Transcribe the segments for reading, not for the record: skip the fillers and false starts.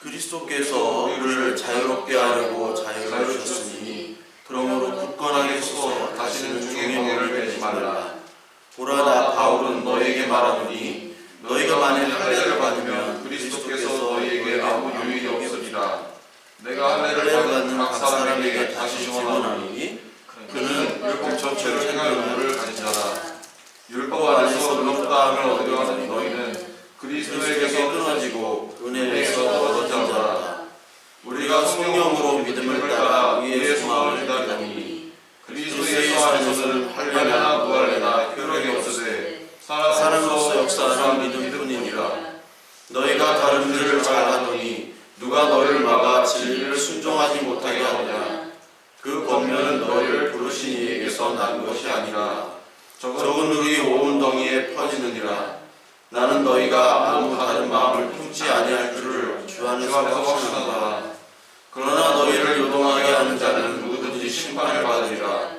그리스도께서 우리를 자유롭게 하려고 자유를 주셨으니 그러므로 굳건하게 서서 다시는 종의 멍에를 매지 말라. 보라, 나 바울은 너에게 말하노니 너희가 만일 할례를 받으면 그리스도께서 너희에게 아무 유익이 없으리라. 내가 할례를 받은 각 사람에게 다시 증언하노니 그는 율법 전체를 행할 의무를 가진 자라. 율법 안에서 의롭다함을 얻으려는 너희는 그리스도에게서 끊어지고 은혜에서 얻은 자라. 우리가 성령으로 믿음을 따라 의의 소망을 기다리니 그리스도 예수 안에서는 할례나 무할례나 효력이 없으되 사랑으로서 역사하는 믿음뿐이니라. 너희가 다른 길을 잘 가더니 누가 너희를 막아 진리를 순종하지 못하게 하느냐. 그 권면은 너희를 부르신 이에게서 난 것이 아니라 적은 누리 온 덩이에 퍼지느니라. 나는 너희가 아무 다른 마음을 품지 아니할 줄을 주 안에서 확신하노라. 그러나 너희를 요동하게 하는 자는 누구든지 심판을 받으리라.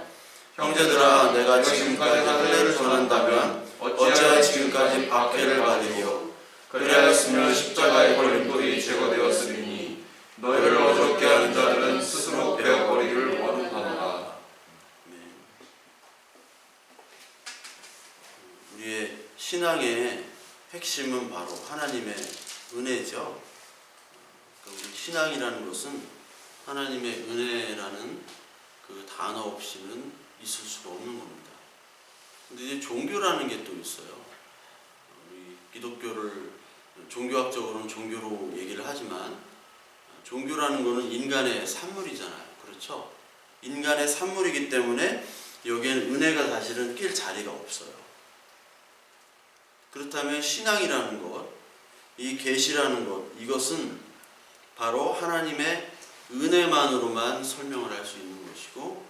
형제들아, 내가 지금까지 할례를 전한다면 어찌하여 지금까지 박해를 받으리요. 그리하였으면 십자가의 걸림돌이 제거되었으리니 너희를 어지럽게 하는 자들은 스스로 베어버리기를 원하노라. 우리의 신앙의 핵심은 바로 하나님의 은혜죠. 우리 신앙이라는 것은 하나님의 은혜라는 그 단어 없이는 있을 수가 없는 겁니다. 근데 이제 종교라는 게 또 있어요. 우리 기독교를 종교학적으로는 종교로 얘기를 하지만 종교라는 것은 인간의 산물이잖아요. 그렇죠? 인간의 산물이기 때문에 여기에는 은혜가 사실은 낄 자리가 없어요. 그렇다면 신앙이라는 것, 이 계시라는 것, 이것은 바로 하나님의 은혜만으로만 설명을 할 수 있는 것이고,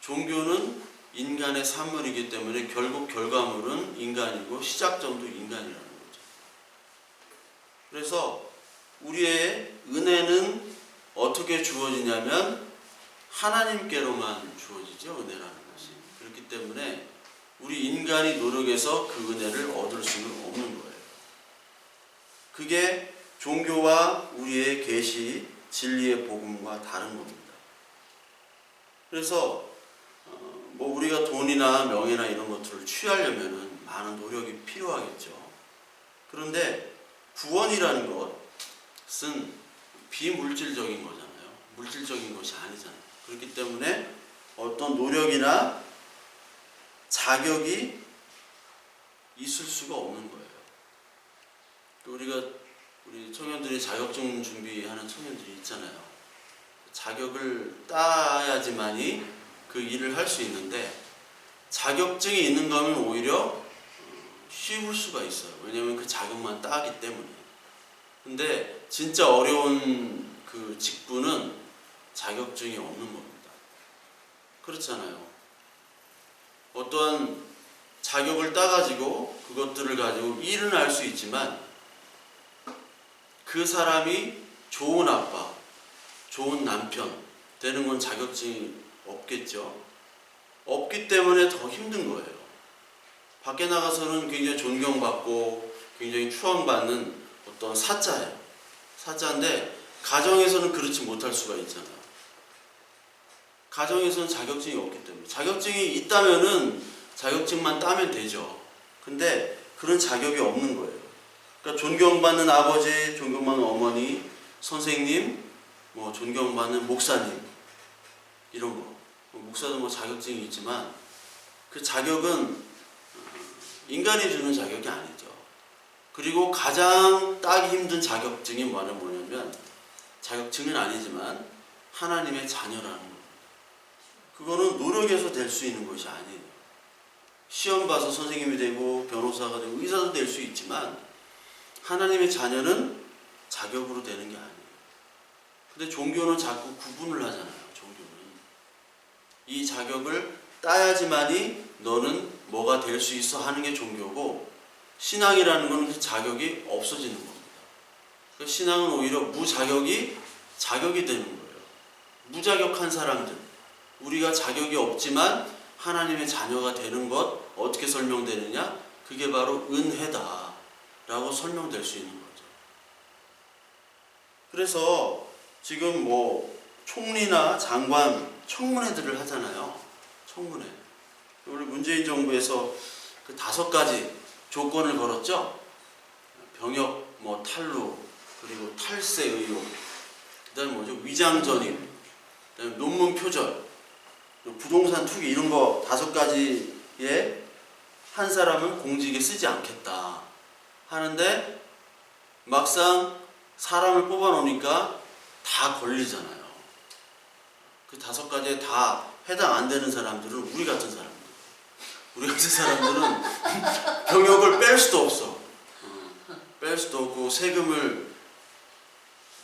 종교는 인간의 산물이기 때문에 결국 결과물은 인간이고 시작점도 인간이라는 거죠. 그래서 우리의 은혜는 어떻게 주어지냐면 하나님께로만 주어지죠. 은혜라는 것이. 그렇기 때문에 우리 인간이 노력해서 그 은혜를 얻을 수는 없는 거예요. 그게 종교와 우리의 계시, 진리의 복음과 다른 겁니다. 그래서 우리가 돈이나 명예나 이런 것들을 취하려면 많은 노력이 필요하겠죠. 그런데 구원이라는 것은 비물질적인 거잖아요. 물질적인 것이 아니잖아요. 그렇기 때문에 어떤 노력이나 자격이 있을 수가 없는 거예요. 우리 청년들이 자격증 준비하는 청년들이 있잖아요. 자격을 따야지만이 그 일을 할 수 있는데 자격증이 있는 거면 오히려 쉬울 수가 있어요. 왜냐하면 그 자격만 따기 때문에. 근데 진짜 어려운 그 직분은 자격증이 없는 겁니다. 그렇잖아요. 어떠한 자격을 따가지고 그것들을 가지고 일은 할 수 있지만 그 사람이 좋은 아빠, 좋은 남편 되는 건 자격증이 없겠죠. 없기 때문에 더 힘든 거예요. 밖에 나가서는 굉장히 존경받고 굉장히 추앙받는 어떤 사자예요. 사자인데 가정에서는 그렇지 못할 수가 있잖아요. 가정에서는 자격증이 없기 때문에. 자격증이 있다면은 자격증만 따면 되죠. 근데 그런 자격이 없는 거예요. 그러니까 존경받는 아버지, 존경받는 어머니, 선생님, 존경받는 목사님 이런 거. 목사도 자격증이 있지만 그 자격은 인간이 주는 자격이 아니죠. 그리고 가장 따기 힘든 자격증이 뭐냐면 자격증은 아니지만 하나님의 자녀라는 거. 그거는 노력해서 될 수 있는 것이 아니에요. 시험 봐서 선생님이 되고 변호사가 되고 의사도 될 수 있지만 하나님의 자녀는 자격으로 되는 게 아니에요. 근데 종교는 자꾸 구분을 하잖아요. 이 자격을 따야지만이 너는 뭐가 될 수 있어 하는 게 종교고, 신앙이라는 것은 그 자격이 없어지는 겁니다. 그러니까 신앙은 오히려 무자격이 자격이 되는 거예요. 무자격한 사람들, 우리가 자격이 없지만 하나님의 자녀가 되는 것 어떻게 설명되느냐? 그게 바로 은혜다 라고 설명될 수 있는 거죠. 그래서 지금 뭐 총리나 장관 청문회들을 하잖아요. 청문회. 우리 문재인 정부에서 그 5가지 조건을 걸었죠. 병역 뭐 탈루, 그리고 탈세 의혹, 그다음에 뭐죠? 위장 전입, 그다음에 논문 표절, 부동산 투기, 이런 거 5가지에 한 사람은 공직에 쓰지 않겠다 하는데, 막상 사람을 뽑아 놓으니까 다 걸리잖아요. 그 5가지에 다 해당 안 되는 사람들은 우리 같은 사람들. 우리 같은 사람들은 병역을 뺄 수도 없어. 뺄 수도 없고, 세금을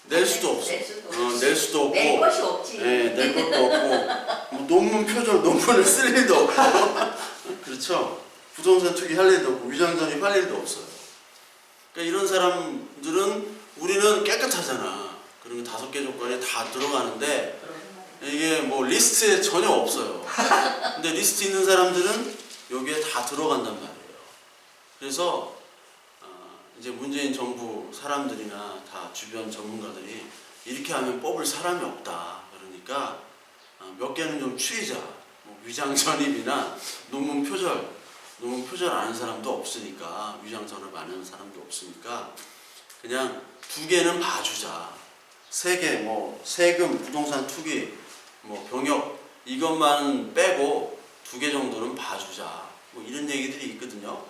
낼 수도 없어. 낼 수도 없고, 낼 것이 없지. 네, 낼 것도 없고, 뭐 논문 표절, 논문을 쓸 일도 없고, 그렇죠. 부동산 투기 할 일도 없고, 위장 전입 할 일도 없어요. 그러니까 이런 사람들은, 우리는 깨끗하잖아. 그러면 5개 조건에 다 들어가는데, 이게 뭐 리스트에 전혀 없어요. 근데 리스트 있는 사람들은 여기에 다 들어간단 말이에요. 그래서 이제 문재인 정부 사람들이나 다 주변 전문가들이 이렇게 하면 뽑을 사람이 없다. 그러니까 몇 개는 좀 추리자. 뭐 위장 전입이나 논문 표절 아는 사람도 없으니까, 위장 전입 아는 사람도 없으니까 그냥 2개는 봐주자. 3개, 뭐 세금, 부동산 투기, 뭐 병역, 이것만 빼고 2개 정도는 봐주자. 뭐 이런 얘기들이 있거든요.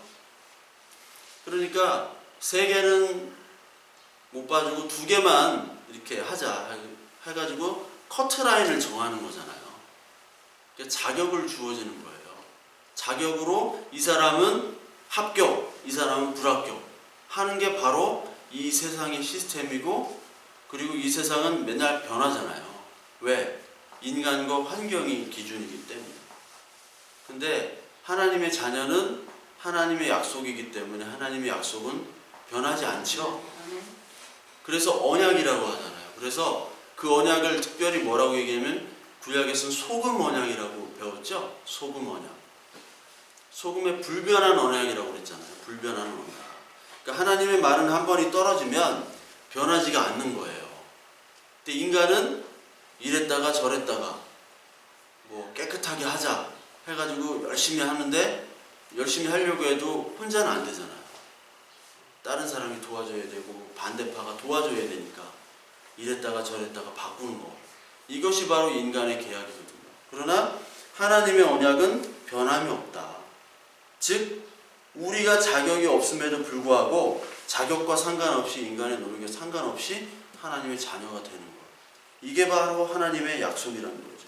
그러니까 3개는 못 봐주고 2개만 이렇게 하자 해가지고 커트라인을 정하는 거잖아요. 그러니까 자격을 주어지는 거예요. 자격으로 이 사람은 합격, 이 사람은 불합격 하는 게 바로 이 세상의 시스템이고, 그리고 이 세상은 맨날 변하잖아요. 왜? 인간과 환경이 기준이기 때문에. 근데 하나님의 자녀는 하나님의 약속이기 때문에 하나님의 약속은 변하지 않죠. 그래서 언약이라고 하잖아요. 그래서 그 언약을 특별히 뭐라고 얘기하면, 구약에서는 소금 언약이라고 배웠죠. 소금 언약. 소금의 불변한 언약이라고 그랬잖아요. 불변한 언약. 그러니까 하나님의 말은 한 번이 떨어지면 변하지가 않는 거예요. 근데 인간은 이랬다가 저랬다가 뭐 깨끗하게 하자 해가지고 열심히 하는데, 열심히 하려고 해도 혼자는 안 되잖아요. 다른 사람이 도와줘야 되고 반대파가 도와줘야 되니까 이랬다가 저랬다가 바꾸는 거. 이것이 바로 인간의 계약이거든요. 그러나 하나님의 언약은 변함이 없다. 즉 우리가 자격이 없음에도 불구하고 자격과 상관없이, 인간의 노력에 상관없이 하나님의 자녀가 되는 거예요. 이게 바로 하나님의 약속이라는 거죠.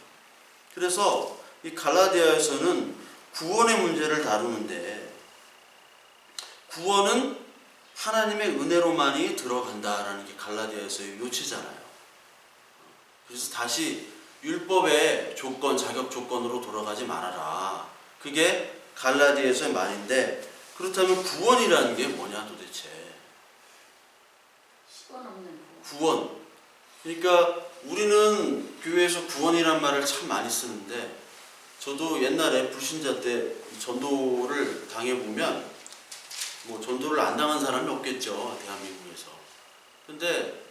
그래서 이 갈라디아에서는 구원의 문제를 다루는데, 구원은 하나님의 은혜로만이 들어간다라는 게 갈라디아에서의 요체잖아요. 그래서 다시 율법의 조건, 자격 조건으로 돌아가지 말아라. 그게 갈라디아에서의 말인데, 그렇다면 구원이라는 게 뭐냐 도대체? 구원. 그러니까 우리는 교회에서 구원이란 말을 참 많이 쓰는데, 저도 옛날에 불신자 때 전도를 당해보면, 뭐 전도를 안 당한 사람이 없겠죠, 대한민국에서. 근데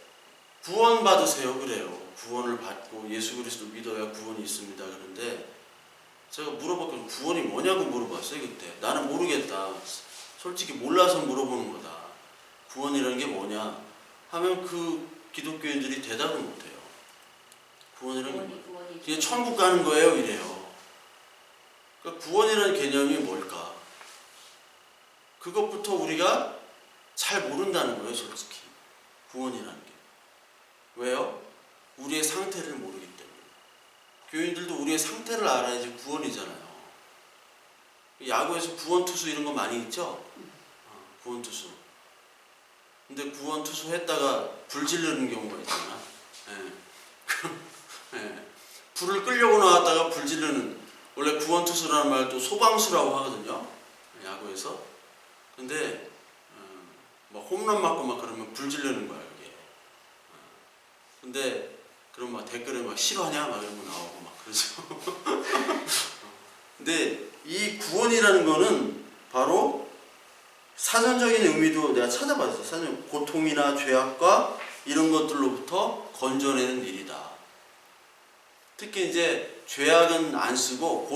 구원 받으세요 그래요. 구원을 받고 예수 그리스도 믿어야 구원이 있습니다. 그런데 제가 물어봤거든요. 구원이 뭐냐고 물어봤어요 그때. 나는 모르겠다. 솔직히 몰라서 물어보는 거다. 구원이라는 게 뭐냐 하면 그 기독교인들이 대답을 못해요. 구원이라는 게 뭐냐? 그냥 천국 가는 거예요 이래요. 그러니까 구원이라는 개념이 뭘까? 그것부터 우리가 잘 모른다는 거예요, 솔직히. 구원이라는 게. 왜요? 우리의 상태를 모르기 때문에. 교인들도 우리의 상태를 알아야지 구원이잖아요. 야구에서 구원투수 이런 거 많이 있죠? 구원투수. 근데 구원투수 했다가 불 지르는 경우가 있잖아. 네. 불을 끄려고 나왔다가 불 지르는, 원래 구원투수라는 말도 소방수라고 하거든요, 야구에서. 근데 막 홈런 맞고 막 그러면 불 지르는 거야 이게. 근데 그럼 막 댓글에 막 싫어하냐 막 이런 거 나오고 막 그러죠. 근데 이 구원이라는 거는 바로 사전적인 의미도 내가 찾아봤어요. 사전 고통이나 죄악과 이런 것들로부터 건져내는 일이다. 특히 이제 죄악은 안 쓰고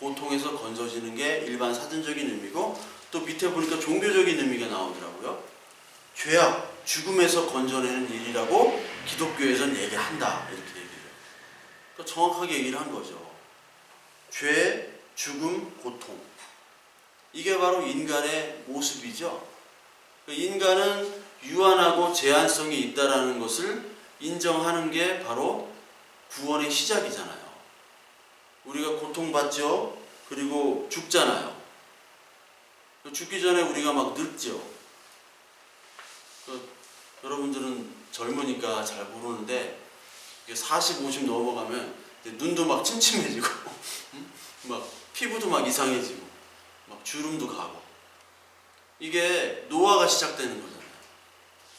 고통에서 건져지는 게 일반 사전적인 의미고, 또 밑에 보니까 종교적인 의미가 나오더라고요. 죄악, 죽음에서 건져내는 일이라고 기독교에서는 얘기한다, 이렇게 얘기해요. 그러니까 정확하게 얘기를 한 거죠. 죄, 죽음, 고통, 이게 바로 인간의 모습이죠. 인간은 유한하고 제한성이 있다라는 것을 인정하는 게 바로 구원의 시작이잖아요. 우리가 고통받죠. 그리고 죽잖아요. 죽기 전에 우리가 막 늙죠. 여러분들은 젊으니까 잘 모르는데 40, 50 넘어가면 눈도 막 침침해지고 막 피부도 막 이상해지고 막 주름도 가고, 이게 노화가 시작되는 거잖아요.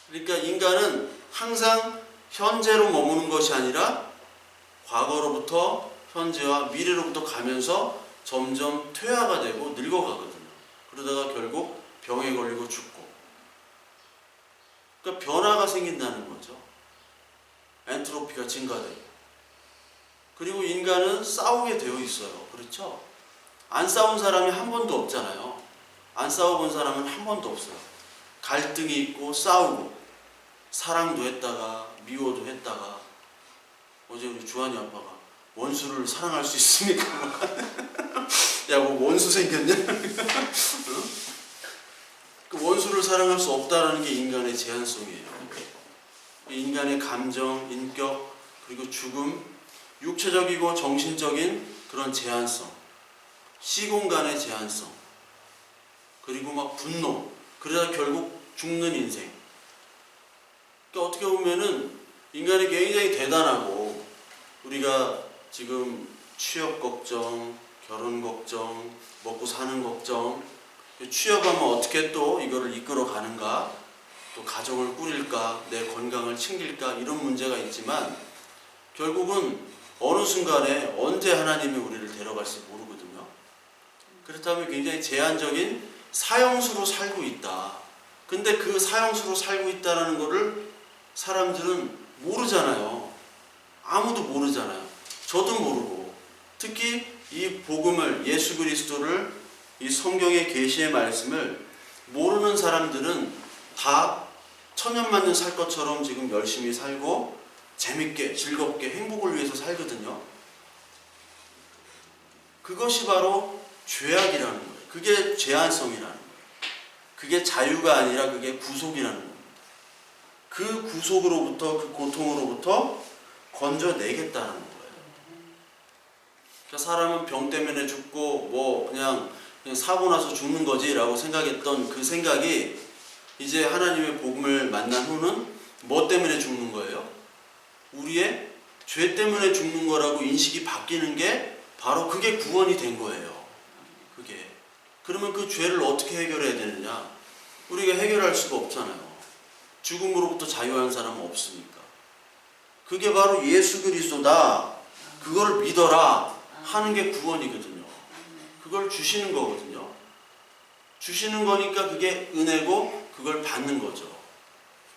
그러니까 인간은 항상 현재로 머무는 것이 아니라 과거로부터 현재와 미래로부터 가면서 점점 퇴화가 되고 늙어가거든요. 그러다가 결국 병에 걸리고 죽고. 그러니까 변화가 생긴다는 거죠. 엔트로피가 증가되고. 그리고 인간은 싸우게 되어 있어요. 그렇죠? 안 싸운 사람이 한 번도 없잖아요. 안 싸워본 사람은 한 번도 없어요. 갈등이 있고 싸우고, 사랑도 했다가 미워도 했다가. 어제 우리 주한이 아빠가 원수를 사랑할 수 있습니까? 야, 뭐 원수 생겼냐? 그 원수를 사랑할 수 없다는 게 인간의 제한성이에요. 인간의 감정, 인격, 그리고 죽음, 육체적이고 정신적인 그런 제한성, 시공간의 제한성, 그리고 막 분노, 그러다 결국 죽는 인생. 그러니까 어떻게 보면은 인간이 굉장히 대단하고, 우리가 지금 취업 걱정, 결혼 걱정, 먹고 사는 걱정, 취업하면 어떻게 또 이거를 이끌어 가는가, 또 가정을 꾸릴까, 내 건강을 챙길까, 이런 문제가 있지만 결국은 어느 순간에 언제 하나님이 우리를 데려갈지 모르거든요. 그렇다면 굉장히 제한적인 사형수로 살고 있다. 근데 그 사형수로 살고 있다는 거를 사람들은 모르잖아요. 아무도 모르잖아요. 저도 모르고. 특히 이 복음을, 예수 그리스도를, 이 성경의 계시의 말씀을 모르는 사람들은 다 천년만년 살 것처럼 지금 열심히 살고 재밌게, 즐겁게, 행복을 위해서 살거든요. 그것이 바로 죄악이라는 거예요. 그게 제한성이라는 거예요. 그게 자유가 아니라 그게 구속이라는 겁니다. 그 구속으로부터, 그 고통으로부터 건져내겠다는 거예요. 그러니까 사람은 병 때문에 죽고 뭐 그냥 사고 나서 죽는 거지 라고 생각했던 그 생각이 이제 하나님의 복음을 만난 후는 뭐 때문에 죽는 거예요? 우리의 죄 때문에 죽는 거라고 인식이 바뀌는 게 바로 그게 구원이 된 거예요. 그게. 그러면 그 죄를 어떻게 해결해야 되느냐? 우리가 해결할 수가 없잖아요. 죽음으로부터 자유한 사람은 없으니까. 그게 바로 예수 그리스도다, 그걸 믿어라 하는 게 구원이거든요. 그걸 주시는 거거든요. 주시는 거니까 그게 은혜고 그걸 받는 거죠.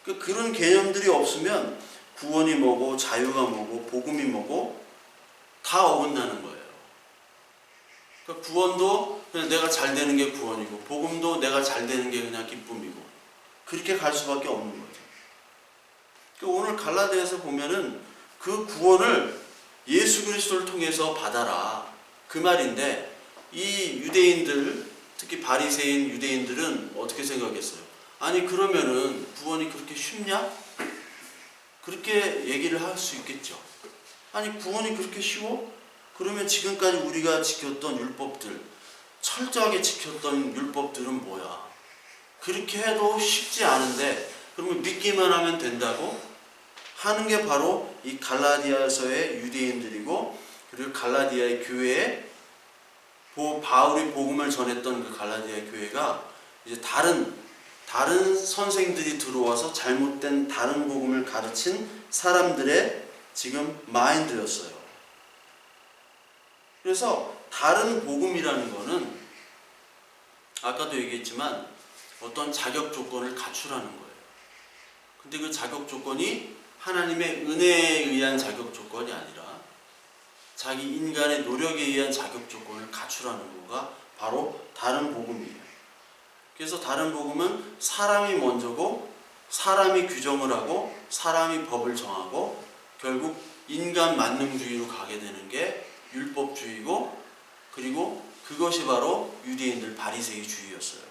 그런 개념들이 없으면 구원이 뭐고 자유가 뭐고 복음이 뭐고 다 어긋나는 거예요. 그러니까 구원도 그냥 내가 잘 되는 게 구원이고, 복음도 내가 잘 되는 게 그냥 기쁨이고, 그렇게 갈 수밖에 없는 거죠. 그러니까 오늘 갈라디아에서 보면은 그 구원을 예수 그리스도를 통해서 받아라, 그 말인데, 이 유대인들, 특히 바리새인 유대인들은 어떻게 생각했어요? 아니 그러면은 구원이 그렇게 쉽냐? 그렇게 얘기를 할 수 있겠죠. 아니 구원이 그렇게 쉬워? 그러면 지금까지 우리가 지켰던 율법들, 철저하게 지켰던 율법들은 뭐야? 그렇게 해도 쉽지 않은데 그러면 믿기만 하면 된다고? 하는 게 바로 이 갈라디아서의 유대인들이고, 그리고 갈라디아의 교회에 바울이 복음을 전했던 그 갈라디아 교회가 이제 다른 선생들이 들어와서 잘못된 다른 복음을 가르친 사람들의 지금 마인드였어요. 그래서 다른 복음이라는 거는 아까도 얘기했지만 어떤 자격 조건을 갖추라는 거예요. 근데 그 자격 조건이 하나님의 은혜에 의한 자격 조건이 아니라 자기 인간의 노력에 의한 자격 조건을 갖추라는 거가 바로 다른 복음이에요. 그래서 다른 복음은 사람이 먼저고 사람이 규정을 하고 사람이 법을 정하고 결국 인간 만능주의로 가게 되는 게 율법주의고, 그리고 그것이 바로 유대인들 바리새이주의였어요.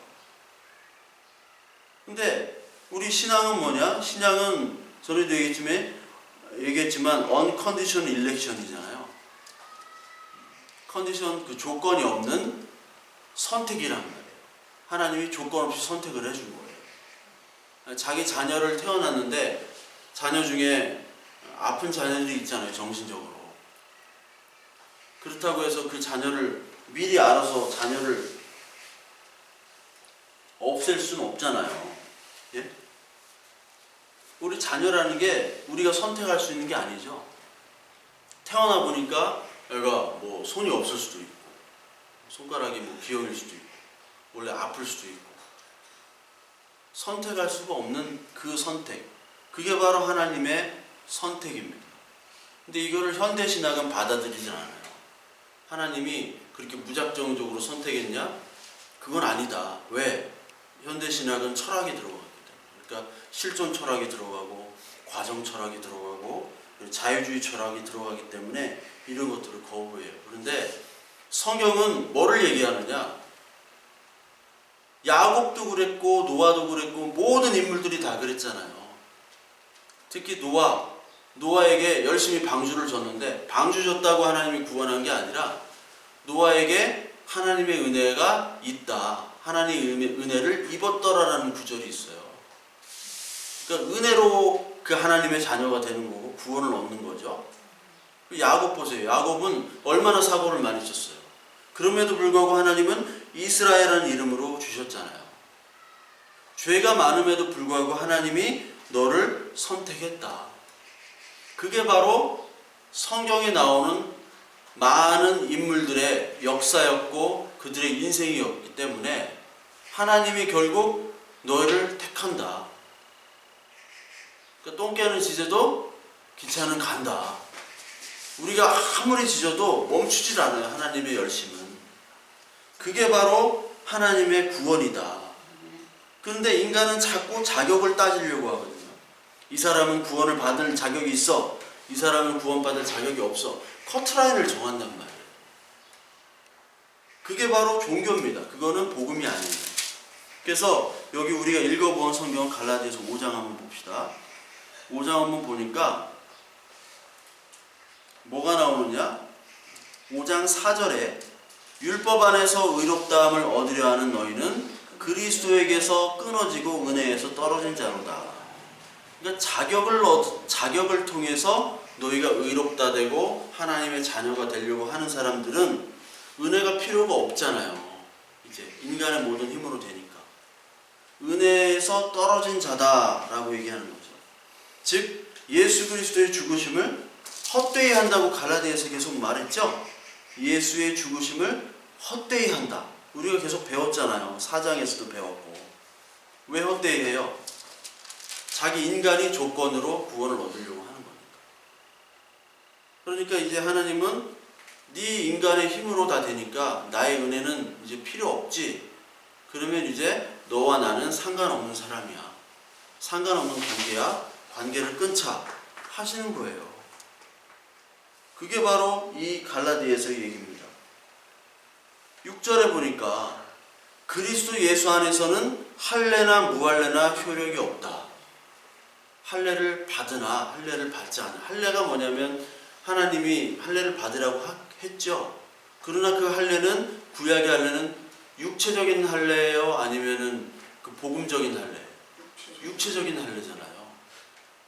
근데 우리 신앙은 뭐냐? 신앙은 전에도 얘기했지만 unconditional election이잖아요. 컨디션, 그 조건이 없는 선택이란 말이에요. 하나님이 조건 없이 선택을 해준 거예요. 자기 자녀를 태어났는데 자녀 중에 아픈 자녀들이 있잖아요, 정신적으로. 그렇다고 해서 그 자녀를 미리 알아서 자녀를 없앨 수는 없잖아요. 예? 우리 자녀라는 게 우리가 선택할 수 있는 게 아니죠. 태어나 보니까 얘가 뭐 손이 없을 수도 있고, 손가락이 뭐 기형일 수도 있고, 원래 아플 수도 있고, 선택할 수가 없는 그 선택, 그게 바로 하나님의 선택입니다. 근데 이거를 현대신학은 받아들이진 않아요. 하나님이 그렇게 무작정적으로 선택했냐? 그건 아니다. 왜? 현대신학은 철학이 들어가기 때문에. 그러니까 실존 철학이 들어가고 과정 철학이 들어가고 자유주의 철학이 들어가기 때문에 이런 것들을 거부해요. 그런데 성경은 뭐를 얘기하느냐? 야곱도 그랬고 노아도 그랬고 모든 인물들이 다 그랬잖아요. 특히 노아에게 열심히 방주를 줬는데 방주 줬다고 하나님이 구원한 게 아니라 노아에게 하나님의 은혜가 있다. 하나님의 은혜를 입었더라라는 구절이 있어요. 그러니까 은혜로 그 하나님의 자녀가 되는 거고 구원을 얻는 거죠. 야곱 보세요. 야곱은 얼마나 사고를 많이 쳤어요. 그럼에도 불구하고 하나님은 이스라엘이라는 이름으로 주셨잖아요. 죄가 많음에도 불구하고 하나님이 너를 선택했다. 그게 바로 성경에 나오는 많은 인물들의 역사였고 그들의 인생이었기 때문에 하나님이 결국 너를 택한다. 그러니까 똥 깨는 지제도 기차는 간다. 우리가 아무리 지져도 멈추질 않아요. 하나님의 열심은. 그게 바로 하나님의 구원이다. 그런데 인간은 자꾸 자격을 따지려고 하거든요. 이 사람은 구원을 받을 자격이 있어. 이 사람은 구원받을 자격이 없어. 커트라인을 정한단 말이에요. 그게 바로 종교입니다. 그거는 복음이 아닙니다. 그래서 여기 우리가 읽어본 성경 갈라디아서 5장 한번 봅시다. 5장 한번 보니까 뭐가 나오느냐? 5장 4절에 율법 안에서 의롭다함을 얻으려 하는 너희는 그리스도에게서 끊어지고 은혜에서 떨어진 자로다. 그러니까 자격을 통해서 너희가 의롭다 되고 하나님의 자녀가 되려고 하는 사람들은 은혜가 필요가 없잖아요. 이제 인간의 모든 힘으로 되니까. 은혜에서 떨어진 자다라고 얘기하는 거죠. 즉 예수 그리스도의 죽으심을 헛되이 한다고 갈라디아에서 계속 말했죠. 예수의 죽으심을 헛되이 한다. 우리가 계속 배웠잖아요. 4장에서도 배웠고. 왜 헛되이 해요? 자기 인간이 조건으로 구원을 얻으려고 하는 거니까. 그러니까 이제 하나님은 네 인간의 힘으로 다 되니까 나의 은혜는 이제 필요 없지. 그러면 이제 너와 나는 상관없는 사람이야. 상관없는 관계야. 관계를 끊자 하시는 거예요. 그게 바로 이 갈라디아서의 얘기입니다. 6절에 보니까 그리스도 예수 안에서는 할례나 무할례나 효력이 없다. 할례를 받으나 할례를 받지 않아. 할례가 뭐냐면 하나님이 할례를 받으라고 했죠. 그러나 그 할례는 구약의 할례는 육체적인 할례예요, 아니면은 그 복음적인 할례? 육체적인 할례잖아요.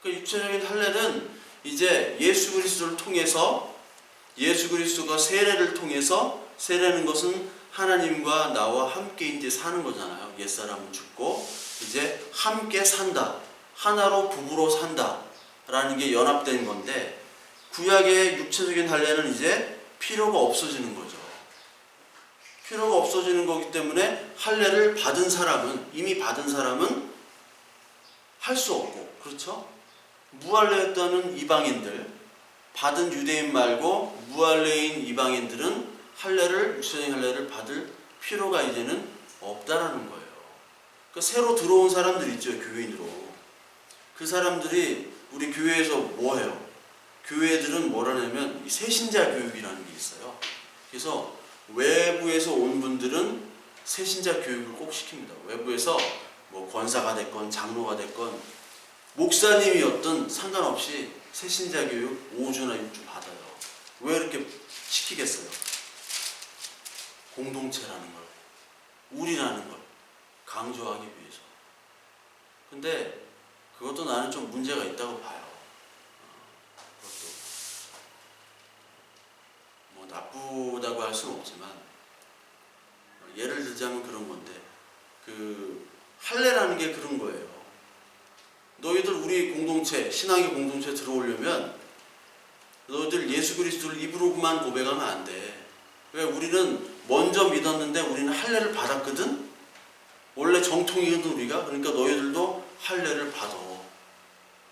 그 육체적인 할례는 이제 예수 그리스도를 통해서, 예수 그리스도가 세례를 통해서, 세례는 것은 하나님과 나와 함께 이제 사는 거잖아요. 옛사람은 죽고 이제 함께 산다. 하나로 부부로 산다 라는 게 연합된 건데, 구약의 육체적인 할례는 이제 필요가 없어지는 거죠. 필요가 없어지는 거기 때문에 할례를 받은 사람은, 이미 받은 사람은 할 수 없고, 그렇죠? 무할례였다는 이방인들, 받은 유대인 말고 무할례인 이방인들은 육신의 할례를 받을 필요가 이제는 없다라는 거예요. 그러니까 새로 들어온 사람들 있죠, 교인으로. 그 사람들이 우리 교회에서 뭐 해요? 교회들은 뭐라냐면 이 새신자 교육이라는 게 있어요. 그래서 외부에서 온 분들은 새신자 교육을 꼭 시킵니다. 외부에서 뭐 권사가 됐건 장로가 됐건 목사님이었든 상관없이 새신자 교육 5주나 6주 받아요. 왜 이렇게 시키겠어요? 공동체라는 걸, 우리라는 걸 강조하기 위해서. 근데 그것도 나는 좀 문제가 있다고 봐요. 그것도 뭐 나쁘다고 할 수는 없지만, 예를 들자면 그런 건데, 그 할례라는 게 그런 거예요. 너희들 우리 공동체, 신앙의 공동체 들어오려면 너희들 예수 그리스도를 입으로만 고백하면 안 돼. 왜? 우리는 먼저 믿었는데 우리는 할례를 받았거든. 원래 정통이거든 우리가. 그러니까 너희들도 할례를 받아.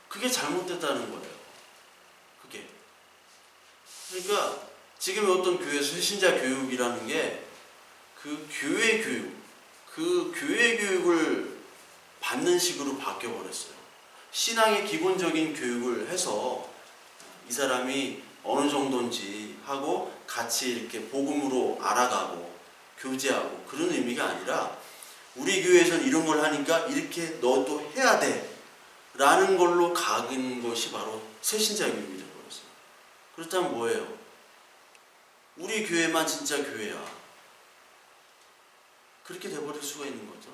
그게 잘못됐다는 거예요. 그게. 그러니까 지금의 어떤 교회에서 새신자 교육이라는 게 그 교회 교육을 받는 식으로 바뀌어버렸어요. 신앙의 기본적인 교육을 해서 이 사람이 어느 정도인지 하고 같이 이렇게 복음으로 알아가고 교제하고 그런 의미가 아니라, 우리 교회에서는 이런 걸 하니까 이렇게 너도 해야 돼 라는 걸로 가는 것이 바로 새신자 교육이 되어버렸어요. 그렇다면 뭐예요? 우리 교회만 진짜 교회야. 그렇게 돼버릴 수가 있는 거죠.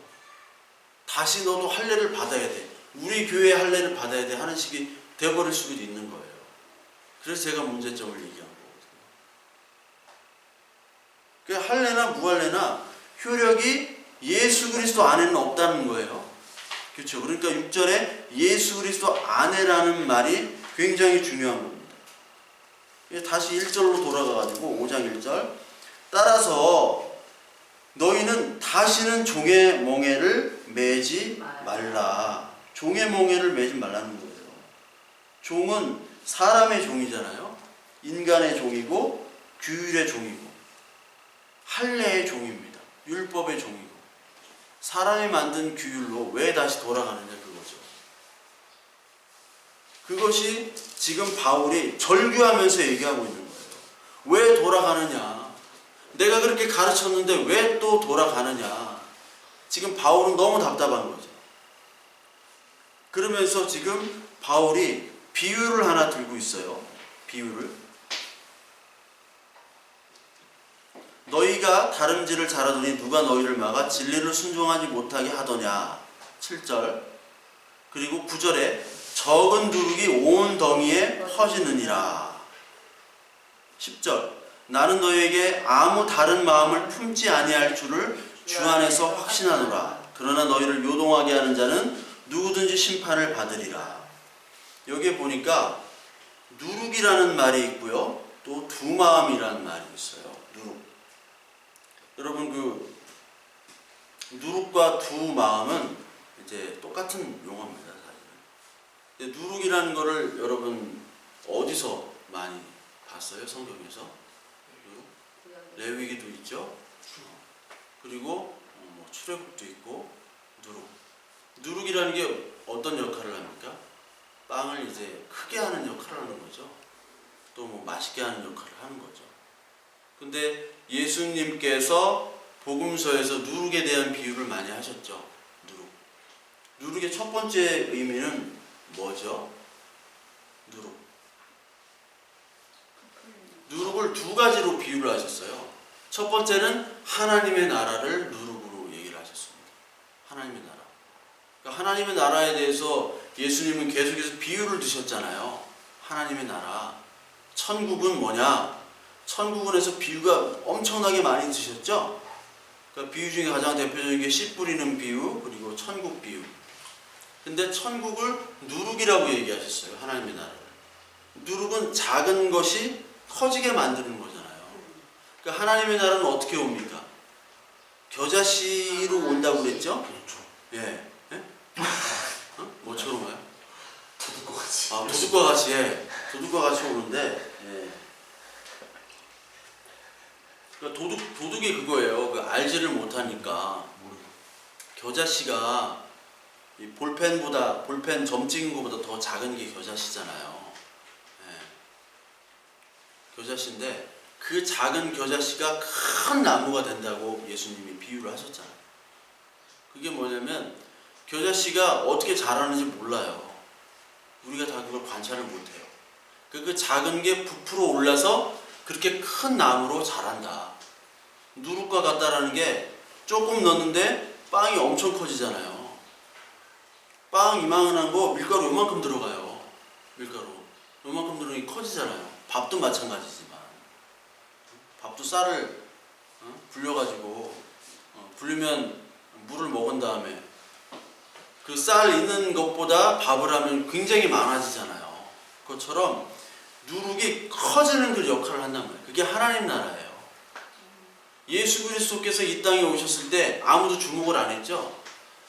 다시 너도 할례를 받아야 돼, 우리 교회 할례를 받아야 돼 하는 식이 돼버릴 수도 있는 거예요. 그래서 제가 문제점을 얘기한 거거든요. 그 할례나 무할례나 효력이 예수 그리스도 안에는 없다는 거예요. 그렇죠? 그러니까 6절에 예수 그리스도 안에라는 말이 굉장히 중요한 겁니다. 다시 1절로 돌아가가지고 5장 1절, 따라서 너희는 다시는 종의 멍에를 매지 말라. 종의 멍에를 매지 말라는 거예요. 종은 사람의 종이잖아요. 인간의 종이고 규율의 종이고 할례의 종입니다. 율법의 종이고 사람이 만든 규율로 왜 다시 돌아가느냐, 그거죠. 그것이 지금 바울이 절규하면서 얘기하고 있는 거예요. 왜 돌아가느냐? 내가 그렇게 가르쳤는데 왜 또 돌아가느냐? 지금 바울은 너무 답답한 거죠. 그러면서 지금 바울이 비유를 하나 들고 있어요. 비유를. 너희가 다름질을 잘하더니 누가 너희를 막아 진리를 순종하지 못하게 하더냐. 7절. 그리고 9절에 적은 누룩이 온 덩이에 퍼지느니라. 10절. 나는 너희에게 아무 다른 마음을 품지 아니할 줄을 주 안에서 확신하노라. 그러나 너희를 요동하게 하는 자는 누구든지 심판을 받으리라. 여기에 보니까 누룩이라는 말이 있고요, 또 두 마음이라는 말이 있어요. 누룩. 여러분, 그 누룩과 두 마음은 이제 똑같은 용어입니다, 사실은. 누룩이라는 거를 여러분 어디서 많이 봤어요? 성경에서? 레위기도 있죠. 그리고 뭐 출애굽도 있고. 누룩이라는 게 어떤 역할을 합니까? 빵을 이제 크게 하는 역할을 하는 거죠. 또 뭐 맛있게 하는 역할을 하는 거죠. 근데 예수님께서 복음서에서 누룩에 대한 비유를 많이 하셨죠. 누룩의 첫 번째 의미는 뭐죠? 누룩을 두 가지로 비유를 하셨어요. 첫 번째는 하나님의 나라를 누룩으로 얘기를 하셨습니다. 하나님의 나라. 그러니까 하나님의 나라에 대해서 예수님은 계속해서 비유를 드셨잖아요. 하나님의 나라. 천국은 뭐냐? 천국은에서 비유가 엄청나게 많이 드셨죠? 그러니까 비유 중에 가장 대표적인 게 씨 뿌리는 비유, 그리고 천국 비유. 근데 천국을 누룩이라고 얘기하셨어요. 하나님의 나라를. 누룩은 작은 것이 커지게 만드는 거잖아요. 그러니까 하나님의 나라는 어떻게 옵니까? 겨자씨로 온다고 그랬죠? 예. 예? 뭐처럼 와요? 도둑과 같이 오는데, 예. 그러니까 도둑이 그거예요. 그 알지를 못하니까 겨자씨가 이 볼펜 점 찍은 것보다 더 작은 게 겨자씨잖아요. 예. 겨자씨인데 그 작은 겨자씨가 큰 나무가 된다고 예수님이 비유를 하셨잖아요. 그게 뭐냐면 겨자씨가 어떻게 자라는지 몰라요. 우리가 다 그걸 관찰을 못해요. 그 작은 게 부풀어 올라서 그렇게 큰 나무로 자란다. 누룩과 같다라는 게 조금 넣는데 빵이 엄청 커지잖아요. 빵 이만한 거 밀가루 요만큼 들어가요. 밀가루 요만큼 들어가니 커지잖아요. 밥도 마찬가지지만 밥도 쌀을 불려가지고 불리면 물을 먹은 다음에 그 쌀 있는 것보다 밥을 하면 굉장히 많아지잖아요. 그것처럼 누룩이 커지는 그 역할을 한단 말이에요. 그게 하나님 나라예요. 예수 그리스도께서 이 땅에 오셨을 때 아무도 주목을 안 했죠.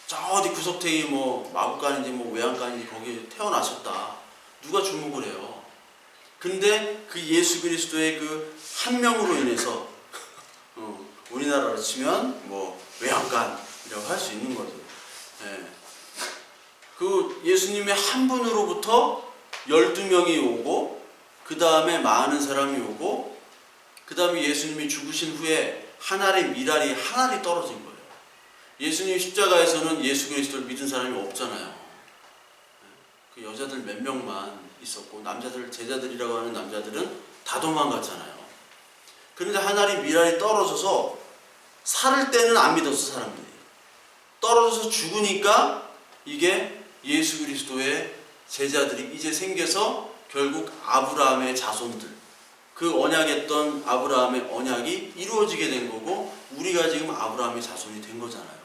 저 어디 구석탱이 뭐 마구간인지 뭐 외양간인지 거기 태어나셨다. 누가 주목을 해요. 근데 그 예수 그리스도의 그 한 명으로 인해서 우리나라로 치면 뭐 외양간이라고 할 수 있는 거죠. 예. 그 예수님의 한 분으로부터 12명이 오고 그 다음에 많은 사람이 오고 그 다음에 예수님이 죽으신 후에 한 알의 밀알이 한 알이 떨어진 거예요. 예수님 십자가에서는 예수 그리스도를 믿은 사람이 없잖아요. 그 여자들 몇 명만 있었고 남자들 제자들이라고 하는 남자들은 다 도망갔잖아요. 그런데 한 알이 밀알이 떨어져서 살을 때는 안 믿었어. 사람들이 떨어져서 죽으니까 이게 예수 그리스도의 제자들이 이제 생겨서 결국 아브라함의 자손들, 그 언약했던 아브라함의 언약이 이루어지게 된 거고 우리가 지금 아브라함의 자손이 된 거잖아요.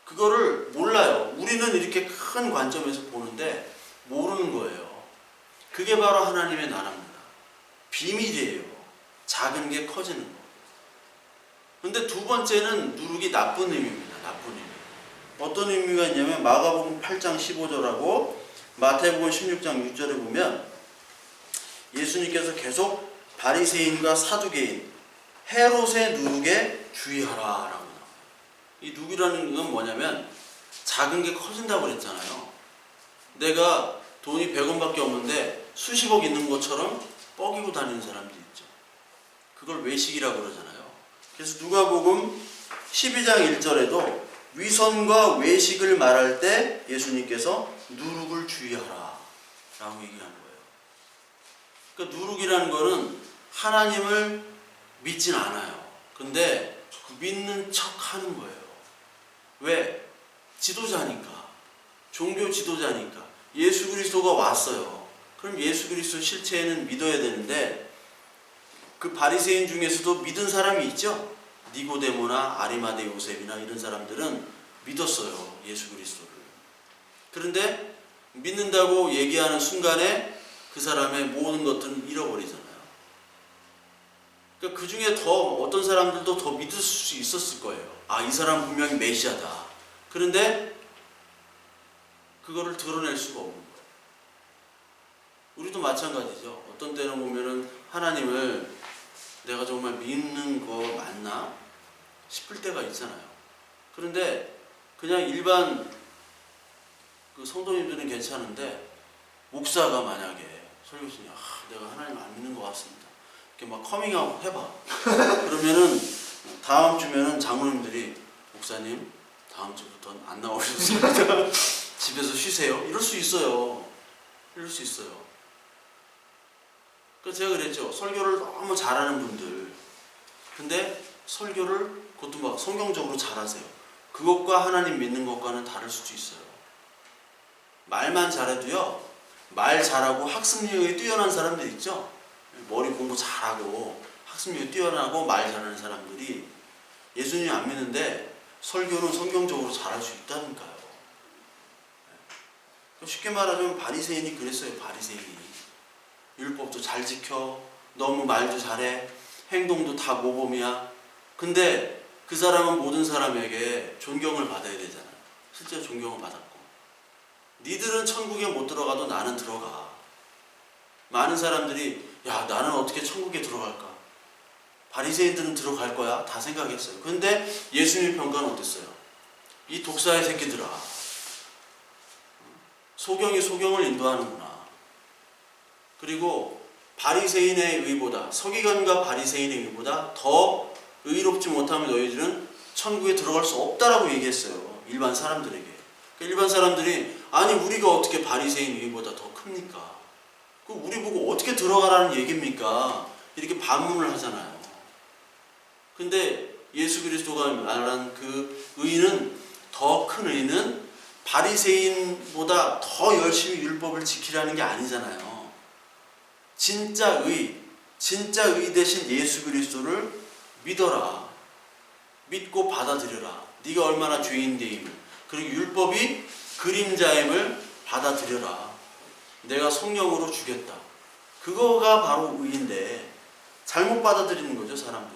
그거를 몰라요. 우리는 이렇게 큰 관점에서 보는데 모르는 거예요. 그게 바로 하나님의 나라입니다. 비밀이에요. 작은 게 커지는 거. 근데 두 번째는 누룩이 나쁜 의미입니다. 나쁜 의미. 어떤 의미가 있냐면 마가복음 8장 15절하고 마태복음 16장 6절에 보면 예수님께서 계속 바리새인과 사두개인, 헤롯의 누룩에 주의하라 라고 나와요. 이 누룩이라는 건 뭐냐면 작은 게 커진다고 그랬잖아요. 내가 돈이 100원밖에 없는데 수십억 있는 것처럼 뻐기고 다니는 사람들이 있죠. 그걸 외식이라고 그러잖아요. 그래서 누가복음 12장 1절에도 위선과 외식을 말할 때 예수님께서 누룩을 주의하라 라고 얘기하는 거예요. 그러니까 누룩이라는 거는 하나님을 믿진 않아요. 근데 믿는 척 하는 거예요. 왜? 지도자니까. 종교 지도자니까. 예수 그리스도가 왔어요. 그럼 예수 그리스도 실체는 믿어야 되는데 그 바리새인 중에서도 믿은 사람이 있죠. 니고데모나 아리마대 요셉이나 이런 사람들은 믿었어요. 예수 그리스도를. 그런데 믿는다고 얘기하는 순간에 그 사람의 모든 것들은 잃어버리잖아요. 그러니까 그 중에 더 어떤 사람들도 더 믿을 수 있었을 거예요. 아, 이 사람 분명히 메시아다. 그런데 그거를 드러낼 수가 없는 거예요. 우리도 마찬가지죠. 어떤 때는 보면은 하나님을 내가 정말 믿는 거 맞나 싶을 때가 있잖아요. 그런데 그냥 일반 그 성도님들은 괜찮은데 목사가 만약에 설교신이 내가 하나님 안 믿는 것 같습니다. 이렇게 막 커밍아웃 해봐. 그러면은 다음 주면은 장로님들이 목사님 다음 주부터는 안 나오셨습니다. 집에서 쉬세요. 이럴 수 있어요. 이럴 수 있어요. 그래서 제가 그랬죠. 설교를 너무 잘하는 분들. 근데 설교를 그것도 막 성경적으로 잘하세요. 그것과 하나님 믿는 것과는 다를 수도 있어요. 말만 잘해도요. 말 잘하고 학습력이 뛰어난 사람들 있죠. 머리 공부 잘하고 학습력이 뛰어나고 말 잘하는 사람들이 예수님 안 믿는데 설교는 성경적으로 잘할 수 있다니까요. 쉽게 말하자면 바리새인이 그랬어요. 바리새인이. 율법도 잘 지켜, 너무 말도 잘해, 행동도 다 모범이야. 근데 그 사람은 모든 사람에게 존경을 받아야 되잖아요. 실제로 존경을 받았고 니들은 천국에 못 들어가도 나는 들어가. 많은 사람들이 야, 나는 어떻게 천국에 들어갈까? 바리새인들은 들어갈 거야 다 생각했어요. 근데 예수님의 평가는 어땠어요? 이 독사의 새끼들아, 소경이 소경을 인도하는구나. 그리고 바리새인의 의보다, 서기관과 바리새인의 의보다 더 의롭지 못하면 너희들은 천국에 들어갈 수 없다라고 얘기했어요. 일반 사람들에게. 일반 사람들이 아니 우리가 어떻게 바리새인 의보다 더 큽니까? 그 우리 보고 어떻게 들어가라는 얘기입니까? 이렇게 반문을 하잖아요. 근데 예수 그리스도가 말한 그 의는, 더 큰 의는 바리새인보다 더 열심히 율법을 지키라는 게 아니잖아요. 진짜 의 대신 예수 그리스도를 믿어라. 믿고 받아들여라. 네가 얼마나 죄인되임을, 그리고 율법이 그림자임을 받아들여라. 내가 성령으로 주겠다. 그거가 바로 의인데 잘못 받아들이는 거죠, 사람들.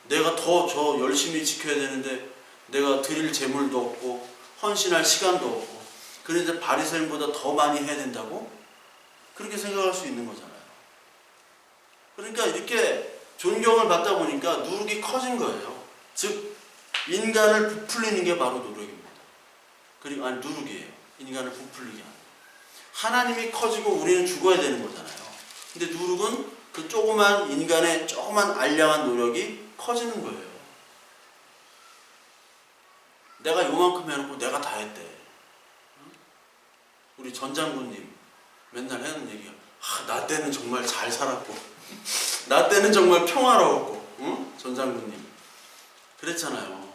내가 더 저 열심히 지켜야 되는데 내가 드릴 재물도 없고 헌신할 시간도 없고, 그런데 바리새인보다 더 많이 해야 된다고? 그렇게 생각할 수 있는 거잖아요. 그러니까 이렇게 존경을 받다 보니까 누룩이 커진 거예요. 즉 인간을 부풀리는 게 바로 노력입니다. 그리고 누룩이에요. 인간을 부풀리게 하는. 하나님이 커지고 우리는 죽어야 되는 거잖아요. 근데 누룩은 그 조그만 인간의 조그만 알량한 노력이 커지는 거예요. 내가 요만큼 해놓고 내가 다 했대. 우리 전 장군님 맨날 하는 얘기가 나 때는 정말 잘 살았고 나 때는 정말 평화로웠고, 응? 전 장군님 그랬잖아요.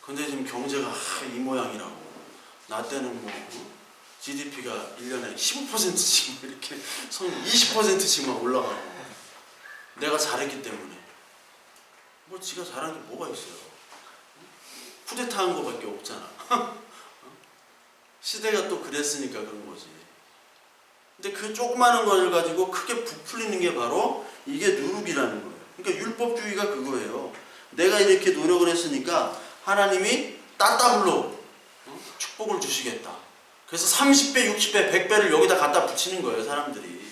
근데 지금 경제가 이 모양이라고. 나 때는 뭐 GDP가 1년에 15%씩 이렇게 20%씩만 올라가고, 내가 잘했기 때문에. 뭐 지가 잘한 게 뭐가 있어요? 쿠데타 한 거밖에 없잖아. 시대가 또 그랬으니까 그런 거지. 근데 그 조그마한 걸 가지고 크게 부풀리는 게 바로 이게 누룩이라는 거예요. 그러니까 율법주의가 그거예요. 내가 이렇게 노력을 했으니까 하나님이 따따블로 축복을 주시겠다. 그래서 30배, 60배, 100배를 여기다 갖다 붙이는 거예요, 사람들이.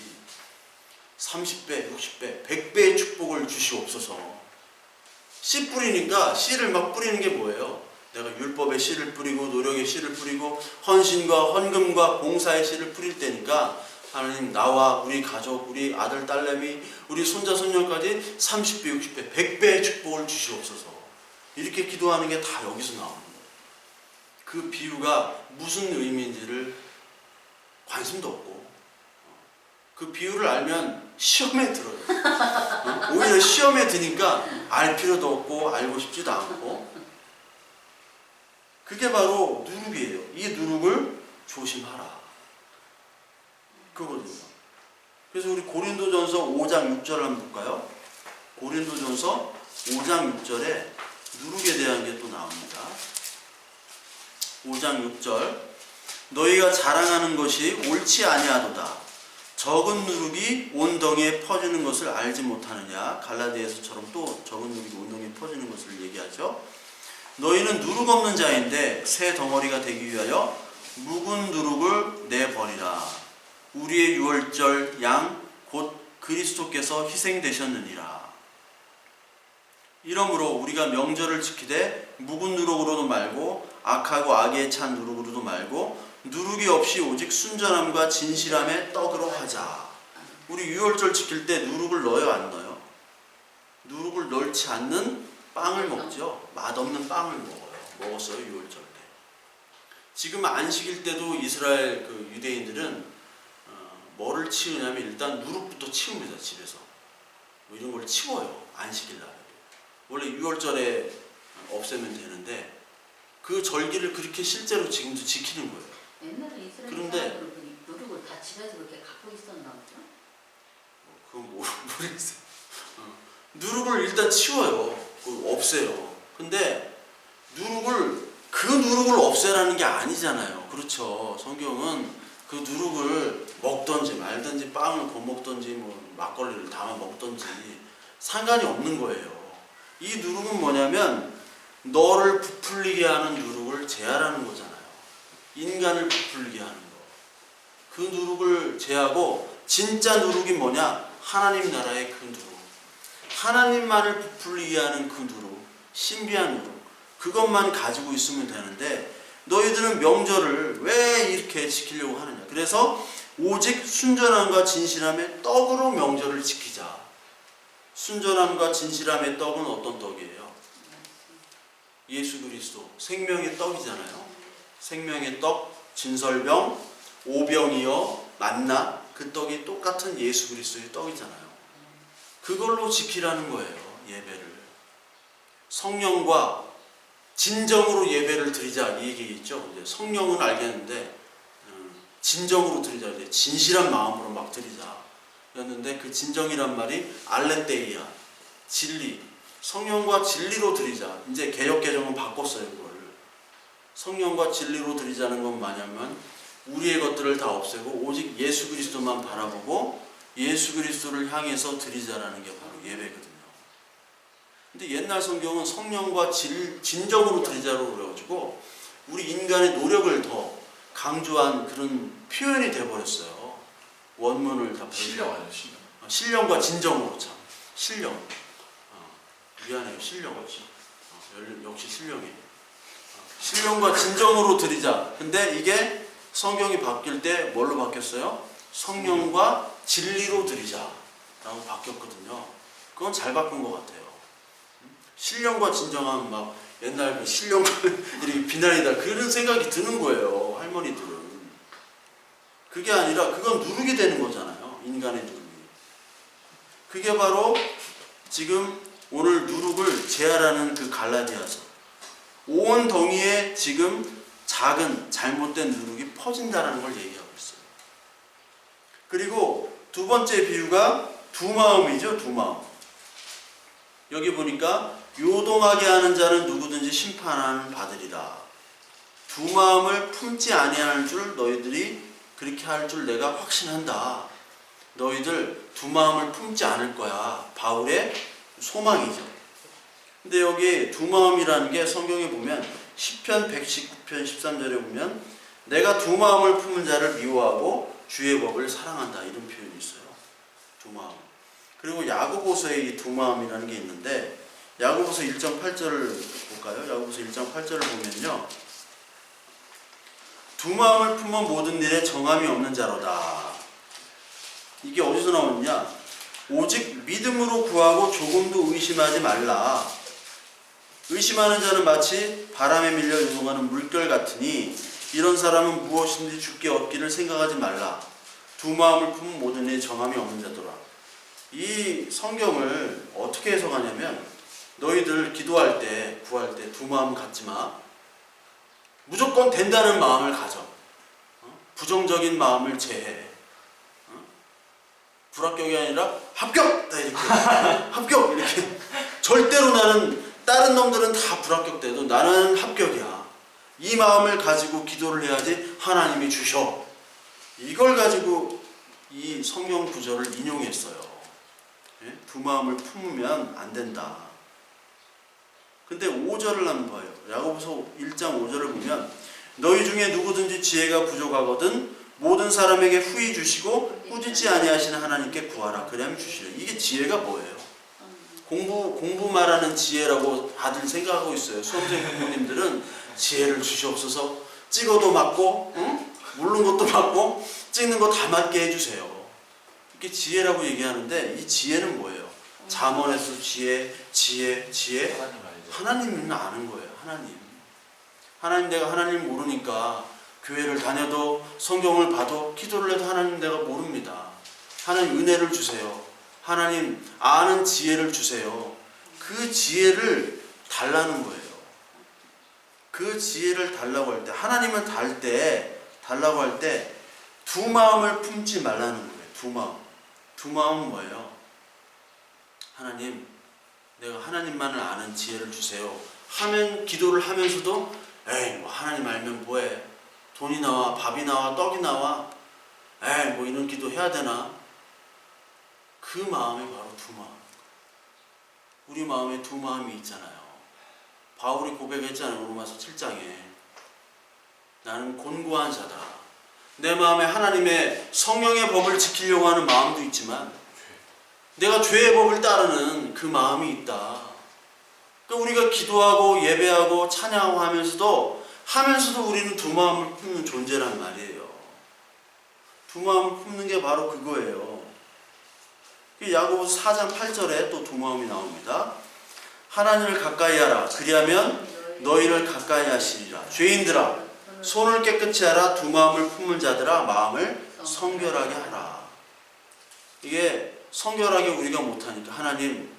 30배, 60배, 100배의 축복을 주시옵소서. 씨 뿌리니까 씨를 막 뿌리는 게 뭐예요? 내가 율법의 씨를 뿌리고 노력의 씨를 뿌리고 헌신과 헌금과 봉사의 씨를 뿌릴 때니까 하나님 나와 우리 가족, 우리 아들, 딸내미, 우리 손자, 손녀까지 30배, 60배, 100배의 축복을 주시옵소서. 이렇게 기도하는 게 다 여기서 나오는 거예요. 그 비유가 무슨 의미인지를 관심도 없고, 그 비유를 알면 시험에 들어요. 오히려 시험에 드니까 알 필요도 없고 알고 싶지도 않고. 그게 바로 누룩이에요. 이 누룩을 조심하라. 그거거든요. 그래서 우리 고린도전서 5장 6절 한번 볼까요? 고린도전서 5장 6절에 누룩에 대한 게 또 나옵니다. 5장 6절 너희가 자랑하는 것이 옳지 아니하도다. 적은 누룩이 온 덩이에 퍼지는 것을 알지 못하느냐. 갈라디아서처럼 또 적은 누룩이 온 덩이에 퍼지는 것을 얘기하죠. 너희는 누룩 없는 자인데 새 덩어리가 되기 위하여 묵은 누룩을 내버리라. 우리의 유월절 양 곧 그리스도께서 희생되셨느니라. 이러므로 우리가 명절을 지키되 묵은 누룩으로도 말고 악하고 악에 찬 누룩으로도 말고 누룩이 없이 오직 순전함과 진실함의 떡으로 하자. 우리 유월절 지킬 때 누룩을 넣어요, 안 넣어요? 누룩을 넣지 않는 빵을 먹죠. 맛없는 빵을 먹었어요, 유월절 때. 지금 안식일 때도 이스라엘 그 유대인들은 뭐를 치우냐면 일단 누룩부터 치웁니다, 집에서. 뭐 이런 걸 치워요, 안식일 날. 원래 유월절에 없애면 되는데 그 절기를 그렇게 실제로 지금도 지키는 거예요. 옛날에 이스라엘 그런데 사람들은 누룩을 다 집에서 그렇게 갖고 있었나 보죠? 그건 모르겠어요. 누룩을 일단 치워요. 없애요. 근데 그 누룩을 없애라는 게 아니잖아요. 그렇죠. 성경은 그 누룩을 먹든지 말든지 빵을 거먹든지 뭐 막걸리를 담아 먹든지 상관이 없는 거예요. 이 누룩은 뭐냐면 너를 부풀리게 하는 누룩을 제하라는 거잖아요. 인간을 부풀리게 하는 거. 그 누룩을 제하고 진짜 누룩이 뭐냐? 하나님 나라의 그 누룩. 하나님만을 부풀리게 하는 그 누룩. 신비한 누룩. 그것만 가지고 있으면 되는데 너희들은 명절을 왜 이렇게 지키려고 하느냐? 그래서 오직 순전함과 진실함의 떡으로 명절을 지키자. 순전함과 진실함의 떡은 어떤 떡이에요? 예수 그리스도 생명의 떡이잖아요. 생명의 떡, 진설병, 오병이어, 만나, 그 떡이 똑같은 예수 그리스도의 떡이잖아요. 그걸로 지키라는 거예요. 예배를. 성령과 진정으로 예배를 드리자 이 얘기겠죠. 이제 성령은 알겠는데 진정으로 드리자. 이제 진실한 마음으로 막 드리자. 였는데 그 진정이란 말이 알레테이아, 진리. 성령과 진리로 드리자. 이제 개역 개정은 바꿨어요. 그거를. 성령과 진리로 드리자는 건 뭐냐면 우리의 것들을 다 없애고 오직 예수 그리스도만 바라보고 예수 그리스도를 향해서 드리자라는 게 바로 예배거든요. 근데 옛날 성경은 성령과 진정으로 드리자로 그래가지고 우리 인간의 노력을 더 강조한 그런 표현이 돼버렸어요. 원문을 다 신령 아니에요, 신령. 신령과 진정으로 참. 신령. 미안해요. 신령. 역시 신령이에요. 신령과 진정으로 드리자. 근데 이게 성경이 바뀔 때 뭘로 바뀌었어요? 성령과 진리로 드리자 라고 바뀌었거든요. 그건 잘 바꾼 것 같아요. 신령과 진정하면 막 옛날 그 신령과 이렇게 비난이다 그런 생각이 드는 거예요. 할머니들은. 그게 아니라 그건 누룩이 되는 거잖아요. 인간의 누룩이. 그게 바로 지금 오늘 누룩을 제하라는 그 갈라디아서. 온 덩이에 지금 작은 잘못된 누룩이 퍼진다는 걸 얘기하고 있어요. 그리고 두 번째 비유가 두 마음이죠. 두 마음. 여기 보니까 요동하게 하는 자는 누구든지 심판하는 받으리라. 두 마음을 품지 아니하는 줄 너희들이 그렇게 할 줄 내가 확신한다. 너희들 두 마음을 품지 않을 거야. 바울의 소망이죠. 근데 여기 두 마음이라는 게 성경에 보면 시편 119편 13절에 보면 내가 두 마음을 품은 자를 미워하고 주의 법을 사랑한다. 이런 표현이 있어요. 두 마음. 그리고 야고보서에 이 두 마음이라는 게 있는데 야고보서 1장 8절을 볼까요? 야고보서 1장 8절을 보면요. 두 마음을 품은 모든 일에 정함이 없는 자로다. 이게 어디서 나오느냐? 오직 믿음으로 구하고 조금도 의심하지 말라. 의심하는 자는 마치 바람에 밀려 요동하는 물결 같으니 이런 사람은 무엇인지 주께 얻기를 생각하지 말라. 두 마음을 품은 모든 일에 정함이 없는 자더라. 이 성경을 어떻게 해석하냐면 너희들 기도할 때 구할 때 두 마음 갖지 마. 무조건 된다는 마음을 가져. 부정적인 마음을 제해. 불합격이 아니라 합격! 이렇게. 합격! 이렇게. 절대로 나는 다른 놈들은 다 불합격돼도 나는 합격이야. 이 마음을 가지고 기도를 해야지 하나님이 주셔. 이걸 가지고 이 성경 구절을 인용했어요. 두 마음을 품으면 안 된다. 근데 5절을 한번 봐요. 야고보서 1장 5절을 보면 너희 중에 누구든지 지혜가 부족하거든 모든 사람에게 후히 주시고 꾸짖지 아니하시는 하나님께 구하라. 그러면 주시려. 이게 지혜가 뭐예요? 공부 말하는 지혜라고 다들 생각하고 있어요. 수험생 부모님들은 지혜를 주시옵소서. 찍어도 맞고, 물는 것도 맞고, 찍는 거 다 맞게 해주세요. 이게 지혜라고 얘기하는데 이 지혜는 뭐예요? 잠언에서 지혜. 하나님은 아는 거예요. 하나님 내가 하나님 모르니까 교회를 다녀도 성경을 봐도 기도를 해도 하나님 내가 모릅니다. 하나님 은혜를 주세요. 하나님 아는 지혜를 주세요. 그 지혜를 달라는 거예요. 그 지혜를 달라고 할 때 하나님을 달라고 할 때 두 마음을 품지 말라는 거예요. 두 마음. 두 마음은 뭐예요? 하나님 내가 하나님만을 아는 지혜를 주세요. 하면 기도를 하면서도 에이 뭐 하나님 알면 뭐해. 돈이 나와 밥이 나와 떡이 나와 에이 뭐 이런 기도 해야 되나. 그 마음이 바로 두 마음. 우리 마음에 두 마음이 있잖아요. 바울이 고백했잖아요. 로마서 7장에 나는 곤고한 자다. 내 마음에 하나님의 성령의 법을 지키려고 하는 마음도 있지만 내가 죄의 법을 따르는 그 마음이 있다. 그러니까 우리가 기도하고 예배하고 찬양하고 하면서도 우리는 두 마음을 품는 존재란 말이에요. 두 마음을 품는 게 바로 그거예요. 야고보서 4장 8절에 또 두 마음이 나옵니다. 하나님을 가까이 하라. 그리하면 너희를 가까이 하시리라. 죄인들아, 손을 깨끗이 하라. 두 마음을 품은 자들아, 마음을 성결하게 하라. 이게 성결하게 우리가 못하니까 하나님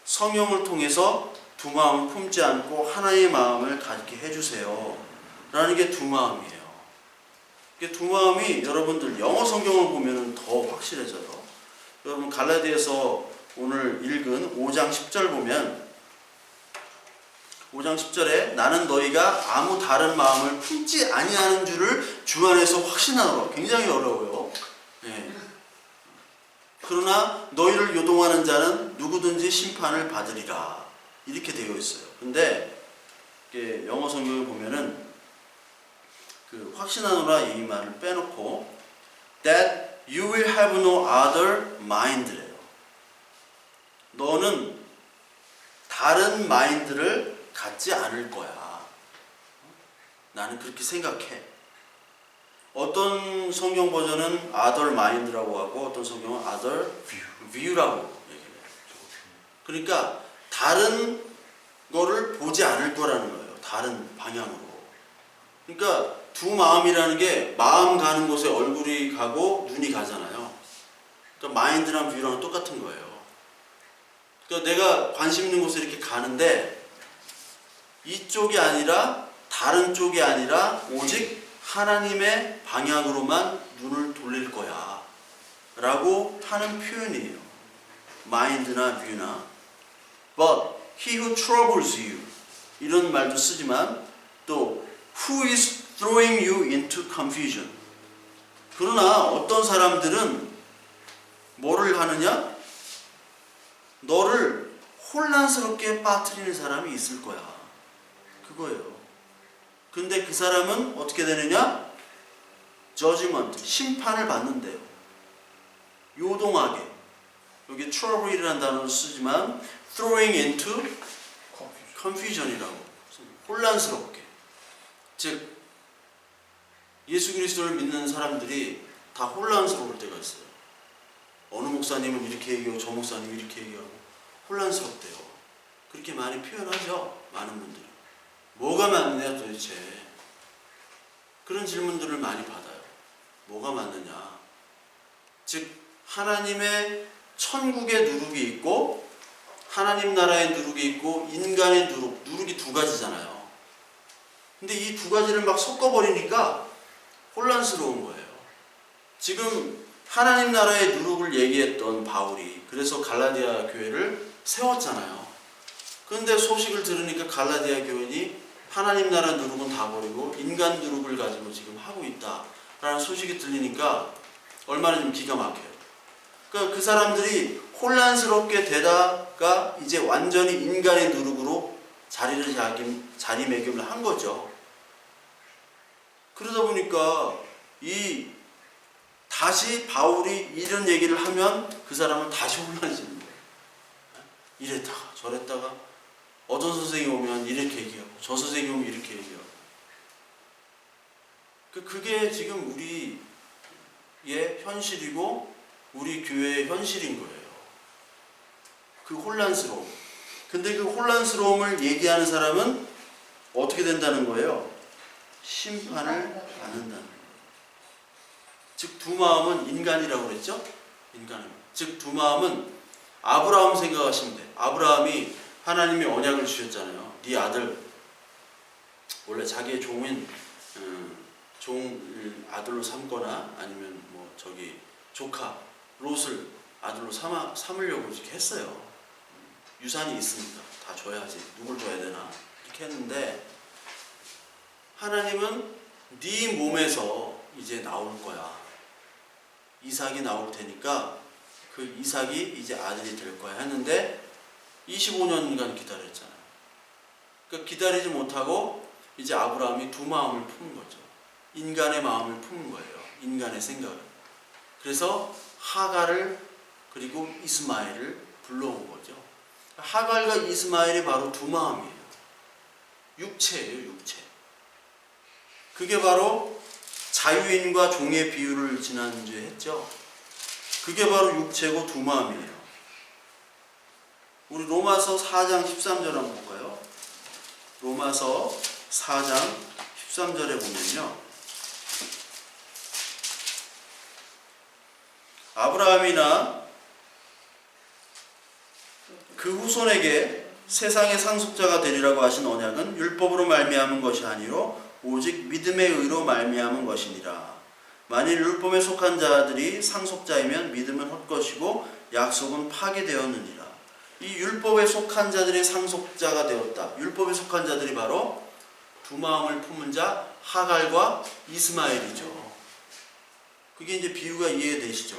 성령을 통해서 두 마음을 품지 않고 하나의 마음을 갖게 해주세요 라는 게 두 마음이에요. 이게 두 마음이 여러분들 영어 성경을 보면 더 확실해져요. 여러분 갈라디아서 오늘 읽은 5장 10절 보면 5장 10절에 나는 너희가 아무 다른 마음을 품지 아니하는 줄을 주 안에서 확신하노라. 굉장히 어려워요. 네. 그러나 너희를 요동하는 자는 누구든지 심판을 받으리라. 이렇게 되어 있어요. 근데 영어 성경을 보면은 그 확신하노라 이 말을 빼놓고 that you will have no other mind래요. 너는 다른 마인드를 갖지 않을 거야. 나는 그렇게 생각해. 어떤 성경 버전은 other mind라고 하고 어떤 성경은 other view라고 얘기해요. 그러니까 다른 거를 보지 않을 거라는 거예요. 다른 방향으로. 그러니까 두 마음이라는 게 마음 가는 곳에 얼굴이 가고 눈이 가잖아요. 그러니까 마인드랑 뷰랑 똑같은 거예요. 그러니까 내가 관심 있는 곳에 이렇게 가는데 이쪽이 아니라 다른 쪽이 아니라 오직 하나님의 방향으로만 눈을 돌릴 거야 라고 하는 표현이에요. 마인드나 뷰나 But he who troubles you 이런 말도 쓰지만 또 who is throwing you into confusion 그러나 어떤 사람들은 뭐를 하느냐? 너를 혼란스럽게 빠뜨리는 사람이 있을 거야. 그거예요. 근데 그 사람은 어떻게 되느냐? judgment, 심판을 받는데요. 요동하게. 여기 trouble이라는 단어를 쓰지만 throwing into confusion이라고. 혼란스럽게. 즉 예수 그리스도를 믿는 사람들이 다 혼란스러울 때가 있어요. 어느 목사님은 이렇게 얘기하고 저 목사님은 이렇게 얘기하고 혼란스럽대요. 그렇게 많이 표현하죠. 많은 분들이. 뭐가 맞느냐 도대체. 그런 질문들을 많이 받아요. 뭐가 맞느냐. 즉 하나님의 천국의 누룩이 있고 하나님 나라의 누룩이 있고 인간의 누룩이 두 가지잖아요. 근데 이 두 가지를 막 섞어버리니까 혼란스러운 거예요. 지금 하나님 나라의 누룩을 얘기했던 바울이 그래서 갈라디아 교회를 세웠잖아요. 그런데 소식을 들으니까 갈라디아 교인이 하나님 나라 누룩은 다 버리고 인간 누룩을 가지고 지금 하고 있다라는 소식이 들리니까 얼마나 좀 기가 막혀요. 그러니까 그 사람들이 혼란스럽게 되다가 이제 완전히 인간의 누룩으로 자리매김을 한 거죠. 그러다 보니까 다시 바울이 이런 얘기를 하면 그 사람은 다시 혼란해지는 거예요. 이랬다가 저랬다가 어떤 선생님이 오면 이렇게 얘기하고 저 선생님이 오면 이렇게 얘기하고 그게 지금 우리의 현실이고 우리 교회의 현실인 거예요. 그 혼란스러움. 근데 그 혼란스러움을 얘기하는 사람은 어떻게 된다는 거예요? 심판을 받는다는 거예요. 즉 두 마음은 인간이라고 그랬죠? 인간은. 즉 두 마음은 아브라함 생각하시면 돼요. 아브라함이 하나님이 언약을 주셨잖아요. 네 아들 원래 자기의 종인 종 아들로 삼거나 아니면 뭐 조카 롯을 아들로 삼으려고 이렇게 했어요. 유산이 있으니까 다 줘야지. 누굴 줘야 되나 이렇게 했는데 하나님은 네 몸에서 이제 나올 거야. 이삭이 나올 테니까 그 이삭이 이제 아들이 될 거야 했는데 25년간 기다렸잖아요. 그러니까 기다리지 못하고 이제 아브라함이 두 마음을 푸는 거죠. 인간의 마음을 품은 거예요. 인간의 생각을. 그래서 하갈을 그리고 이스마엘을 불러온 거죠. 하갈과 이스마엘이 바로 두 마음이에요. 육체예요, 육체. 그게 바로 자유인과 종의 비유를 지난주에 했죠. 그게 바로 육체고 두 마음이에요. 우리 로마서 4장 13절 한번 볼까요? 로마서 4장 13절에 보면요. 아브라함이나 그 후손에게 세상의 상속자가 되리라고 하신 언약은 율법으로 말미암은 것이 아니로 오직 믿음의 의로 말미암은 것이니라. 만일 율법에 속한 자들이 상속자이면 믿음은 헛것이고 약속은 파기되었느니라. 이 율법에 속한 자들이 상속자가 되었다. 율법에 속한 자들이 바로 두 마음을 품은 자 하갈과 이스마엘이죠. 그게 이제 비유가 이해되시죠?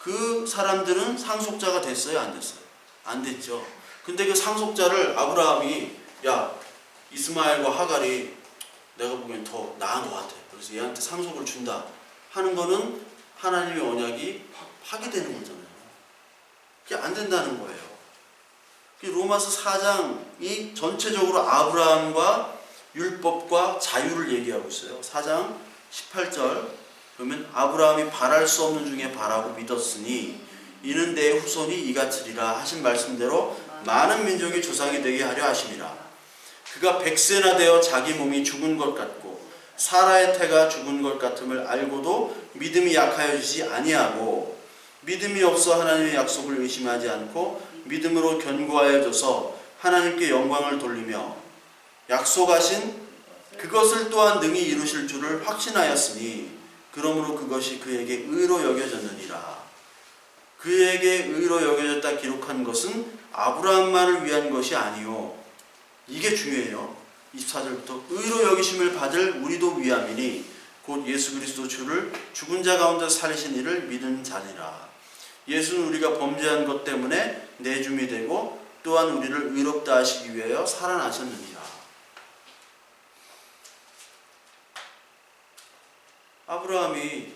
그 사람들은 상속자가 됐어요, 안 됐어요? 안 됐죠. 근데 그 상속자를 아브라함이 야, 이스마엘과 하갈이 내가 보기엔 더 나은 것 같아. 그래서 얘한테 상속을 준다 하는 거는 하나님의 언약이 파기되는 거잖아요. 그게 안 된다는 거예요. 로마서 4장이 전체적으로 아브라함과 율법과 자유를 얘기하고 있어요. 4장 18절 그러면 아브라함이 바랄 수 없는 중에 바라고 믿었으니 이는 내 후손이 이같으리라 하신 말씀대로 많은 민족의 조상이 되게 하려 하심이라. 그가 100세나 되어 자기 몸이 죽은 것 같고 사라의 태가 죽은 것 같음을 알고도 믿음이 약하여지지 아니하고 믿음이 없어 하나님의 약속을 의심하지 않고 믿음으로 견고하여져서 하나님께 영광을 돌리며 약속하신 그것을 또한 능히 이루실 줄을 확신하였으니 그러므로 그것이 그에게 의로 여겨졌느니라. 그에게 의로 여겨졌다 기록한 것은 아브라함만을 위한 것이 아니요. 이게 중요해요. 24절부터 의로 여기심을 받을 우리도 위함이니 곧 예수 그리스도 주를 죽은 자 가운데 살리신 이를 믿은 자니라. 예수는 우리가 범죄한 것 때문에 내줌이 되고 또한 우리를 의롭다 하시기 위하여 살아나셨느니라. 아브라함이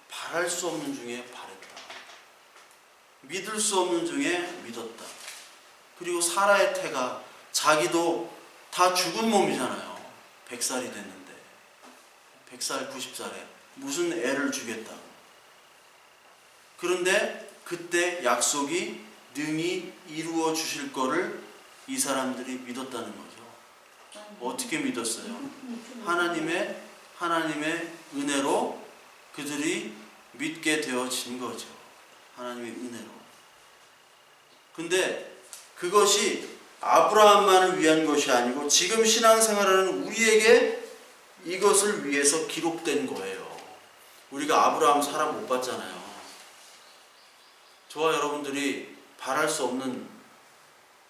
바랄 수 없는 중에 바랬다. 믿을 수 없는 중에 믿었다. 그리고 사라의 태가 자기도 다 죽은 몸이잖아요. 100살이 됐는데 100살 90살에 무슨 애를 주겠다고. 그런데 그때 약속이 능히 이루어 주실 거를 이 사람들이 믿었다는 거죠. 어떻게 믿었어요? 하나님의 은혜로 그들이 믿게 되어진 거죠. 하나님의 은혜로. 근데 그것이 아브라함만을 위한 것이 아니고 지금 신앙생활하는 우리에게 이것을 위해서 기록된 거예요. 우리가 아브라함 사람 못 봤잖아요. 저와 여러분들이 바랄 수 없는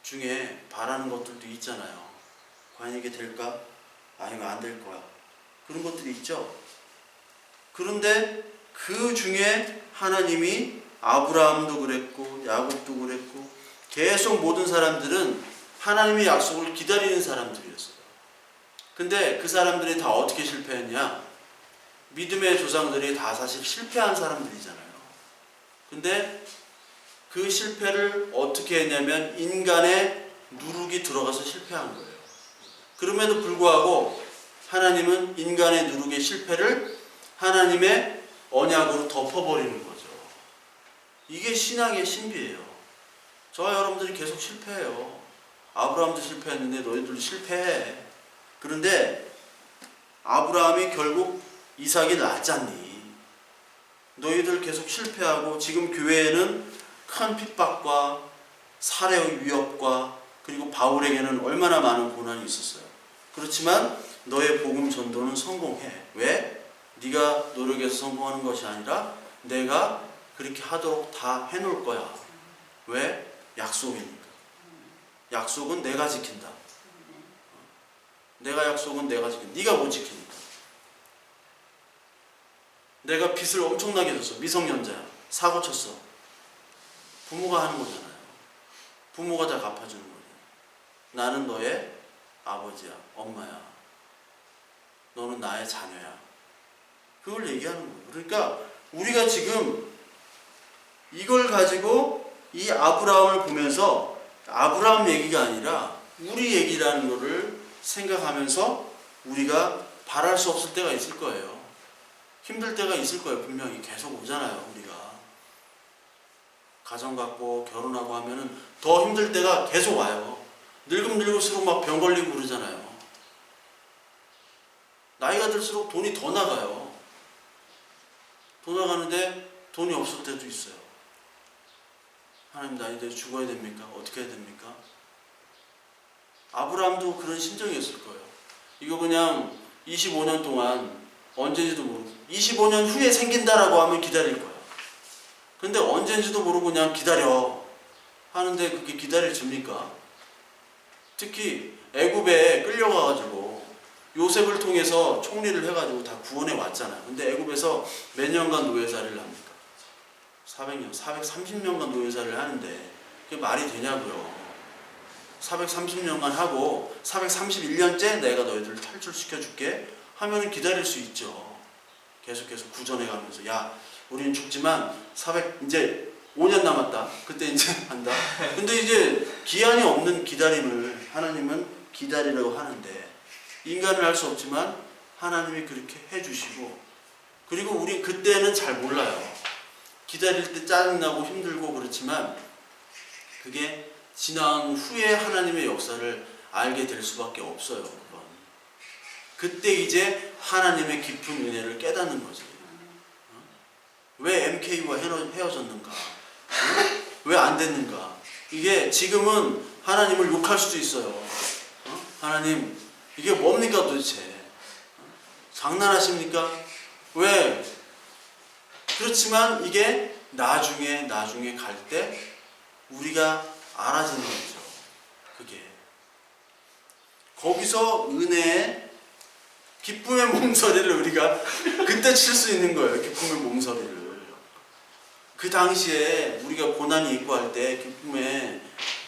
중에 바라는 것들도 있잖아요. 과연 이게 될까? 아니면 안 될 거야. 그런 것들이 있죠. 그런데 그 중에 하나님이 아브라함도 그랬고 야곱도 그랬고 계속 모든 사람들은 하나님의 약속을 기다리는 사람들이었어요. 근데 그 사람들이 다 어떻게 실패했냐? 믿음의 조상들이 다 사실 실패한 사람들이잖아요. 근데 그 실패를 어떻게 했냐면 인간의 누룩이 들어가서 실패한 거예요. 그럼에도 불구하고 하나님은 인간의 누룩의 실패를 하나님의 언약으로 덮어버리는 거죠. 이게 신앙의 신비예요. 저와 여러분들이 계속 실패해요. 아브라함도 실패했는데 너희들도 실패해. 그런데 아브라함이 결국 이삭이 낳았잖니. 너희들 계속 실패하고 지금 교회에는 큰 핍박과 살해의 위협과 그리고 바울에게는 얼마나 많은 고난이 있었어요. 그렇지만 너의 복음 전도는 성공해. 왜? 네가 노력해서 성공하는 것이 아니라 내가 그렇게 하도록 다 해놓을 거야. 왜? 약속이니까. 약속은 내가 지킨다. 내가 약속은 내가 지킨다. 네가 못 지키니까. 내가 빚을 엄청나게 줬어. 미성년자야. 사고 쳤어. 부모가 하는 거잖아요. 부모가 다 갚아주는 거예요. 나는 너의 아버지야, 엄마야. 너는 나의 자녀야. 그걸 얘기하는 거예요. 그러니까 우리가 지금 이걸 가지고 이 아브라함을 보면서 아브라함 얘기가 아니라 우리 얘기라는 거를 생각하면서 우리가 바랄 수 없을 때가 있을 거예요. 힘들 때가 있을 거예요. 분명히 계속 오잖아요. 우리가 가정 갖고 결혼하고 하면은 더 힘들 때가 계속 와요. 늙을수록 막 병 걸리고 그러잖아요. 나이가 들수록 돈이 더 나가요. 돈 나가는데 돈이 없을 때도 있어요. 하나님 나이 때 죽어야 됩니까? 어떻게 해야 됩니까? 아브라함도 그런 심정이었을 거예요. 이거 그냥 25년 동안 언제인지도 모르고 25년 후에 생긴다라고 하면 기다릴 거야. 근데 언제인지도 모르고 그냥 기다려 하는데 그게 기다릴 줍니까? 특히 애굽에 끌려가가지고 요셉을 통해서 총리를 해가지고 다 구원해 왔잖아요. 근데 애굽에서 몇 년간 노예살이를 합니까? 400년, 430년간 노예살이를 하는데 그게 말이 되냐고요. 430년간 하고 431년째 내가 너희들을 탈출시켜줄게 하면은 기다릴 수 있죠. 계속해서 구전해 가면서 야 우리는 죽지만 이제 5년 남았다. 그때 이제 한다. 근데 이제 기한이 없는 기다림을 하나님은 기다리라고 하는데 인간은 할 수 없지만 하나님이 그렇게 해주시고 그리고 우리 그때는 잘 몰라요. 기다릴 때 짜증나고 힘들고 그렇지만 그게 지난 후에 하나님의 역사를 알게 될 수밖에 없어요. 그건. 그때 이제 하나님의 깊은 은혜를 깨닫는 거지. 왜 MK와 헤어졌는가? 왜 안 됐는가? 이게 지금은 하나님을 욕할 수도 있어요. 하나님 이게 뭡니까 도대체? 장난하십니까? 왜? 그렇지만 이게 나중에 갈 때 우리가 알아지는 거죠. 그게 거기서 은혜의 기쁨의 몸서리를 우리가 그때 칠 수 있는 거예요. 기쁨의 몸서리를. 그 당시에 우리가 고난이 있고 할 때 기쁨에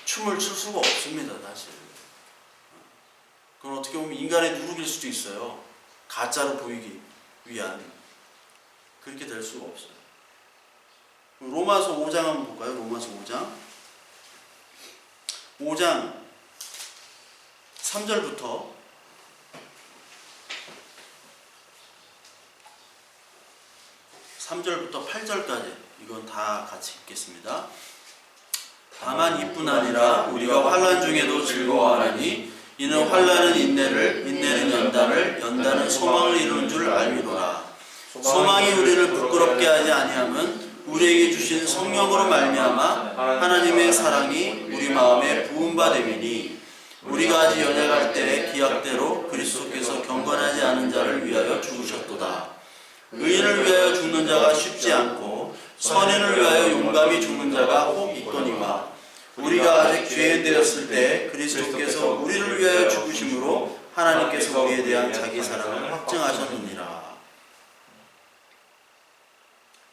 춤을 출 수가 없습니다. 사실 그건 어떻게 보면 인간의 누룩일 수도 있어요. 가짜로 보이기 위한 그렇게 될 수가 없어요. 로마서 5장 한번 볼까요? 로마서 5장 3절부터 8절까지 이건 다 같이 읽겠습니다. 다만 이뿐 아니라 우리가 환난 중에도 즐거워하나니 이는 환난은 인내를, 인내는 연단을, 연단은 소망을 이루는 줄 알미로라. 소망이 우리를 부끄럽게 하지 아니함은 우리에게 주신 성령으로 말미암아 하나님의 사랑이 우리 마음에 부은 바 됨이니 우리가 아직 연약할 때 기약대로 그리스도께서 경건하지 않은 자를 위하여 죽으셨도다. 의인을 위하여 죽는 자가 쉽지 않고 선인을 위하여 용감히 죽는 자가 혹 있거니와 우리가 아직 죄인 되었을 때 그리스도께서 우리를 위하여 죽으심으로 하나님께서 우리에 대한 자기 사랑을 확증하셨느니라.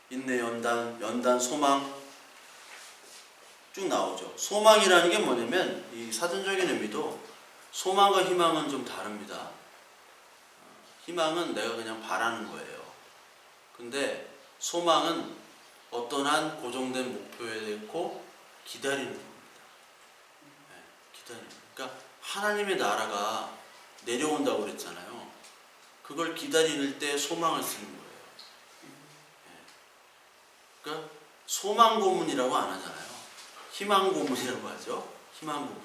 인내, 연단, 소망 쭉 나오죠. 소망이라는 게 뭐냐면 이 사전적인 의미도 소망과 희망은 좀 다릅니다. 희망은 내가 그냥 바라는 거예요. 근데 소망은 어떤 한 고정된 목표에 대고 기다리는 겁니다. 기다리는. 그러니까 하나님의 나라가 내려온다고 그랬잖아요. 그걸 기다릴 때 소망을 쓰는 거예요. 그러니까 소망 고문이라고 안 하잖아요. 희망 고문이라고 하죠. 희망 고문.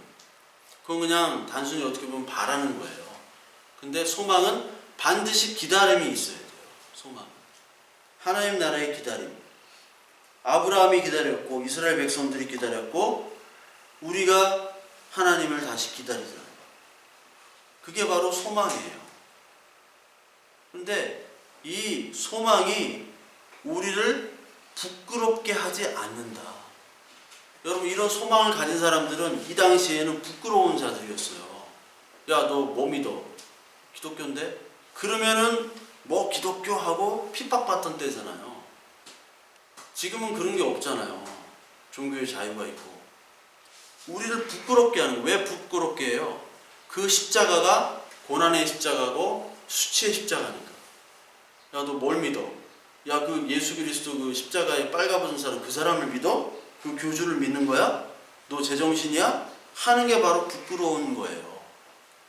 그건 그냥 단순히 어떻게 보면 바라는 거예요. 근데 소망은 반드시 기다림이 있어야 돼요. 소망. 하나님 나라의 기다림. 아브라함이 기다렸고 이스라엘 백성들이 기다렸고 우리가 하나님을 다시 기다리잖아요. 그게 바로 소망이에요. 그런데 이 소망이 우리를 부끄럽게 하지 않는다. 여러분 이런 소망을 가진 사람들은 이 당시에는 부끄러운 자들이었어요. 야, 너 뭐 믿어? 기독교인데? 그러면은 뭐 기독교하고 핍박받던 때잖아요. 지금은 그런 게 없잖아요. 종교의 자유가 있고. 우리를 부끄럽게 하는 거예요. 왜 부끄럽게 해요? 그 십자가가 고난의 십자가고 수치의 십자가니까. 야, 너 뭘 믿어? 야, 그 예수 그리스도 그 십자가에 빨가벗은 사람, 그 사람을 믿어? 그 교주를 믿는 거야? 너 제정신이야? 하는 게 바로 부끄러운 거예요.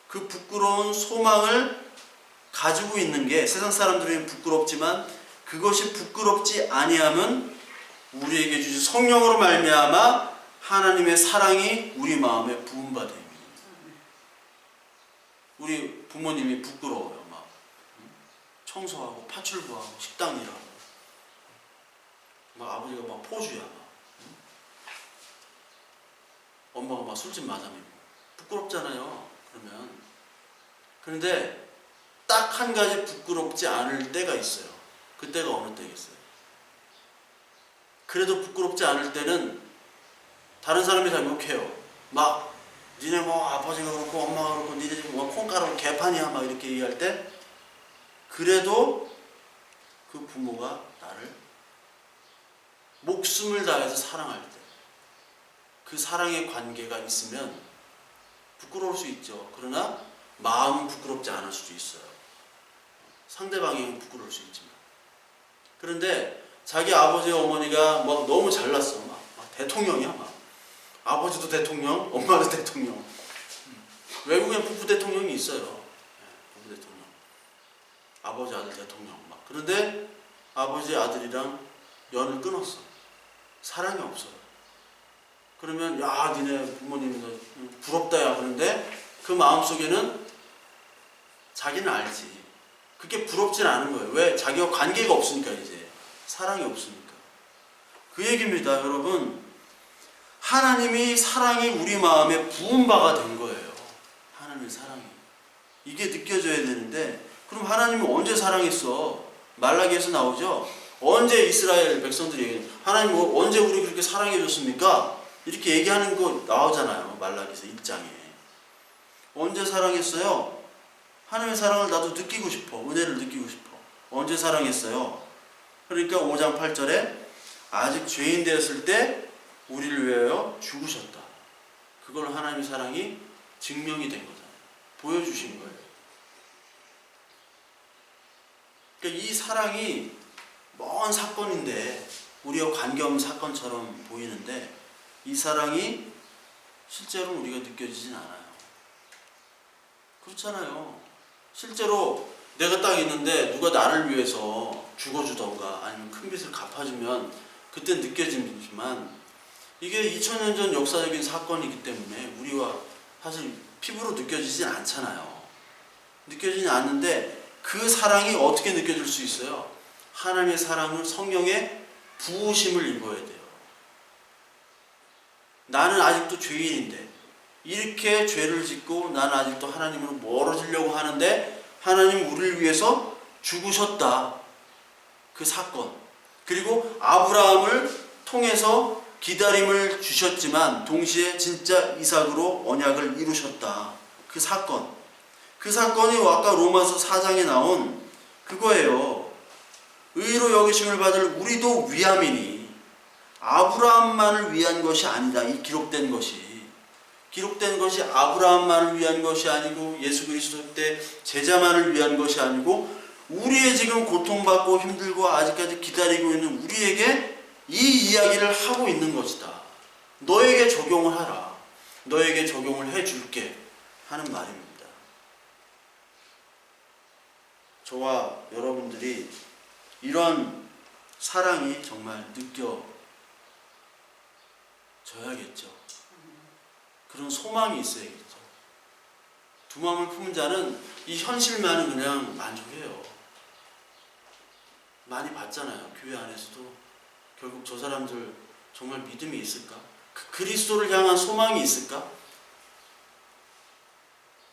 그 부끄러운 소망을 가지고 있는 게 세상 사람들은 부끄럽지만 그것이 부끄럽지 아니함은 우리에게 주신 성령으로 말미암아 하나님의 사랑이 우리 마음에 부음받음이. 우리 부모님이 부끄러워요. 막 청소하고 파출부하고 식당 일하고 막 아버지가 막 포주야. 막. 엄마가 막 술집 마담이고 부끄럽잖아요. 그런데 딱 한 가지 부끄럽지 않을 때가 있어요. 그때가 어느 때겠어요? 그래도 부끄럽지 않을 때는 다른 사람이 다 욕해요. 막 니네 뭐 아버지가 그렇고 엄마가 그렇고 니네 지금 뭐 콩가루 개판이야 막 이렇게 얘기할 때 그래도 그 부모가 나를 목숨을 다해서 사랑할 때 그 사랑의 관계가 있으면 부끄러울 수 있죠. 그러나 마음은 부끄럽지 않을 수도 있어요. 상대방이 부끄러울 수 있지만. 그런데 자기 아버지 어머니가 막 너무 잘났어. 막 대통령이야. 막 아버지도 대통령, 엄마도 대통령. 외국엔 부부 대통령이 있어요. 부부 대통령. 아버지 아들 대통령 막. 그런데 아버지 아들이랑 연을 끊었어. 사랑이 없어요. 그러면 야 니네 부모님 부럽다 야. 그런데 그 마음속에는 자기는 알지. 그게 부럽진 않은 거예요. 왜? 자기와 관계가 없으니까 이제. 사랑이 없으니까. 그 얘기입니다. 여러분. 하나님이 사랑이 우리 마음에 부은 바가 된 거예요. 하나님의 사랑이. 이게 느껴져야 되는데 그럼 하나님이 언제 사랑했어? 말라기에서 나오죠. 언제 이스라엘 백성들이 하나님 언제 우리 그렇게 사랑해 줬습니까? 이렇게 얘기하는 거 나오잖아요. 말라기에서 1장에. 언제 사랑했어요? 하나님의 사랑을 나도 느끼고 싶어. 은혜를 느끼고 싶어. 언제 사랑했어요? 그러니까 5장 8절에 아직 죄인 되었을 때 우리를 위하여 죽으셨다. 그걸 하나님의 사랑이 증명이 된 거잖아요. 보여주신 거예요. 그러니까 이 사랑이 먼 사건인데 우리와 관계없는 사건처럼 보이는데 이 사랑이 실제로 우리가 느껴지진 않아요. 그렇잖아요. 실제로 내가 딱 있는데 누가 나를 위해서 죽어주던가 아니면 큰 빚을 갚아주면 그때 느껴지지만 이게 2000년 전 역사적인 사건이기 때문에 우리와 사실 피부로 느껴지진 않잖아요. 느껴지진 않는데 그 사랑이 어떻게 느껴질 수 있어요? 하나님의 사랑을 성령의 부으심을 입어야 돼요. 나는 아직도 죄인인데 이렇게 죄를 짓고 나는 아직도 하나님으로 멀어지려고 하는데 하나님 우리를 위해서 죽으셨다. 그 사건. 그리고 아브라함을 통해서 기다림을 주셨지만 동시에 진짜 이삭으로 언약을 이루셨다. 그 사건. 그 사건이 아까 로마서 4장에 나온 그거예요. 의로 여기심을 받을 우리도 위함이니 아브라함만을 위한 것이 아니다. 이 기록된 것이 아브라함만을 위한 것이 아니고 예수 그리스도 때 제자만을 위한 것이 아니고 우리의 지금 고통받고 힘들고 아직까지 기다리고 있는 우리에게 이 이야기를 하고 있는 것이다. 너에게 적용을 하라. 너에게 적용을 해줄게 하는 말입니다. 저와 여러분들이 이런 사랑이 정말 느껴져야겠죠. 그런 소망이 있어야겠죠. 두 마음을 품은 자는 이 현실만은 그냥 만족해요. 많이 봤잖아요. 교회 안에서도 결국 저 사람들 정말 믿음이 있을까? 그리스도를 향한 소망이 있을까?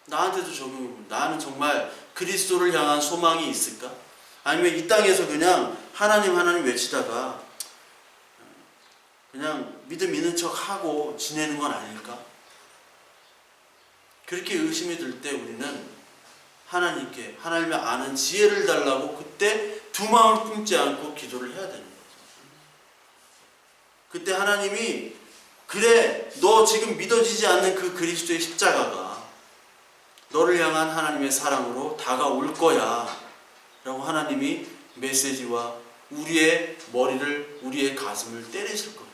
나한테도 적용해보면 나는 정말 그리스도를 향한 소망이 있을까? 아니면 이 땅에서 그냥 하나님 외치다가 그냥 믿음 있는 척하고 지내는 건 아닐까? 그렇게 의심이 들 때 우리는 하나님께 하나님의 아는 지혜를 달라고 그때 두 마음을 품지 않고 기도를 해야 되는 거죠. 그때 하나님이 그래 너 지금 믿어지지 않는 그 그리스도의 십자가가 너를 향한 하나님의 사랑으로 다가올 거야 라고 하나님이 메시지와 우리의 머리를, 우리의 가슴을 때리실 거예요.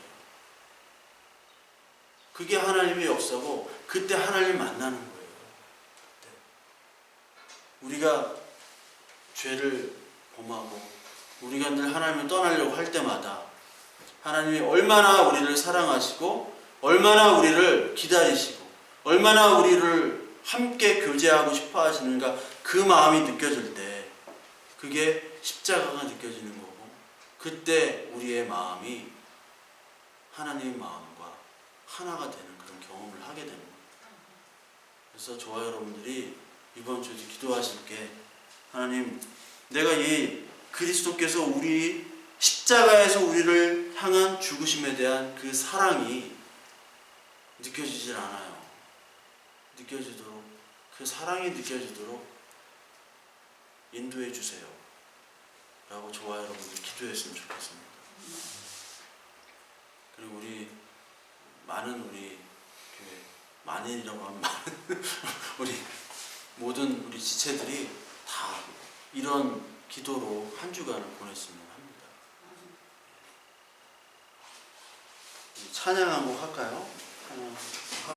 그게 하나님의 역사고 그때 하나님 만나는 거예요. 그때. 우리가 죄를 범하고 우리가 늘 하나님을 떠나려고 할 때마다 하나님이 얼마나 우리를 사랑하시고 얼마나 우리를 기다리시고 얼마나 우리를 함께 교제하고 싶어 하시는가, 그 마음이 느껴질 때 그게 십자가가 느껴지는 거고, 그때 우리의 마음이 하나님의 마음과 하나가 되는 그런 경험을 하게 되는 거예요. 그래서 저와 여러분들이 이번 주에 기도하실 게, 하나님, 내가 이 그리스도께서 우리 십자가에서 우리를 향한 죽으심에 대한 그 사랑이 느껴지질 않아요. 느껴지도록, 그 사랑이 느껴지도록 인도해 주세요 라고 저와 여러분들 기도했으면 좋겠습니다. 그리고 우리 많은 우리 교회, 만인이라고 하면 많은 우리 모든 우리 지체들이 다 이런 기도로 한 주간을 보냈으면 합니다. 찬양 한 곡 할까요? 찬양.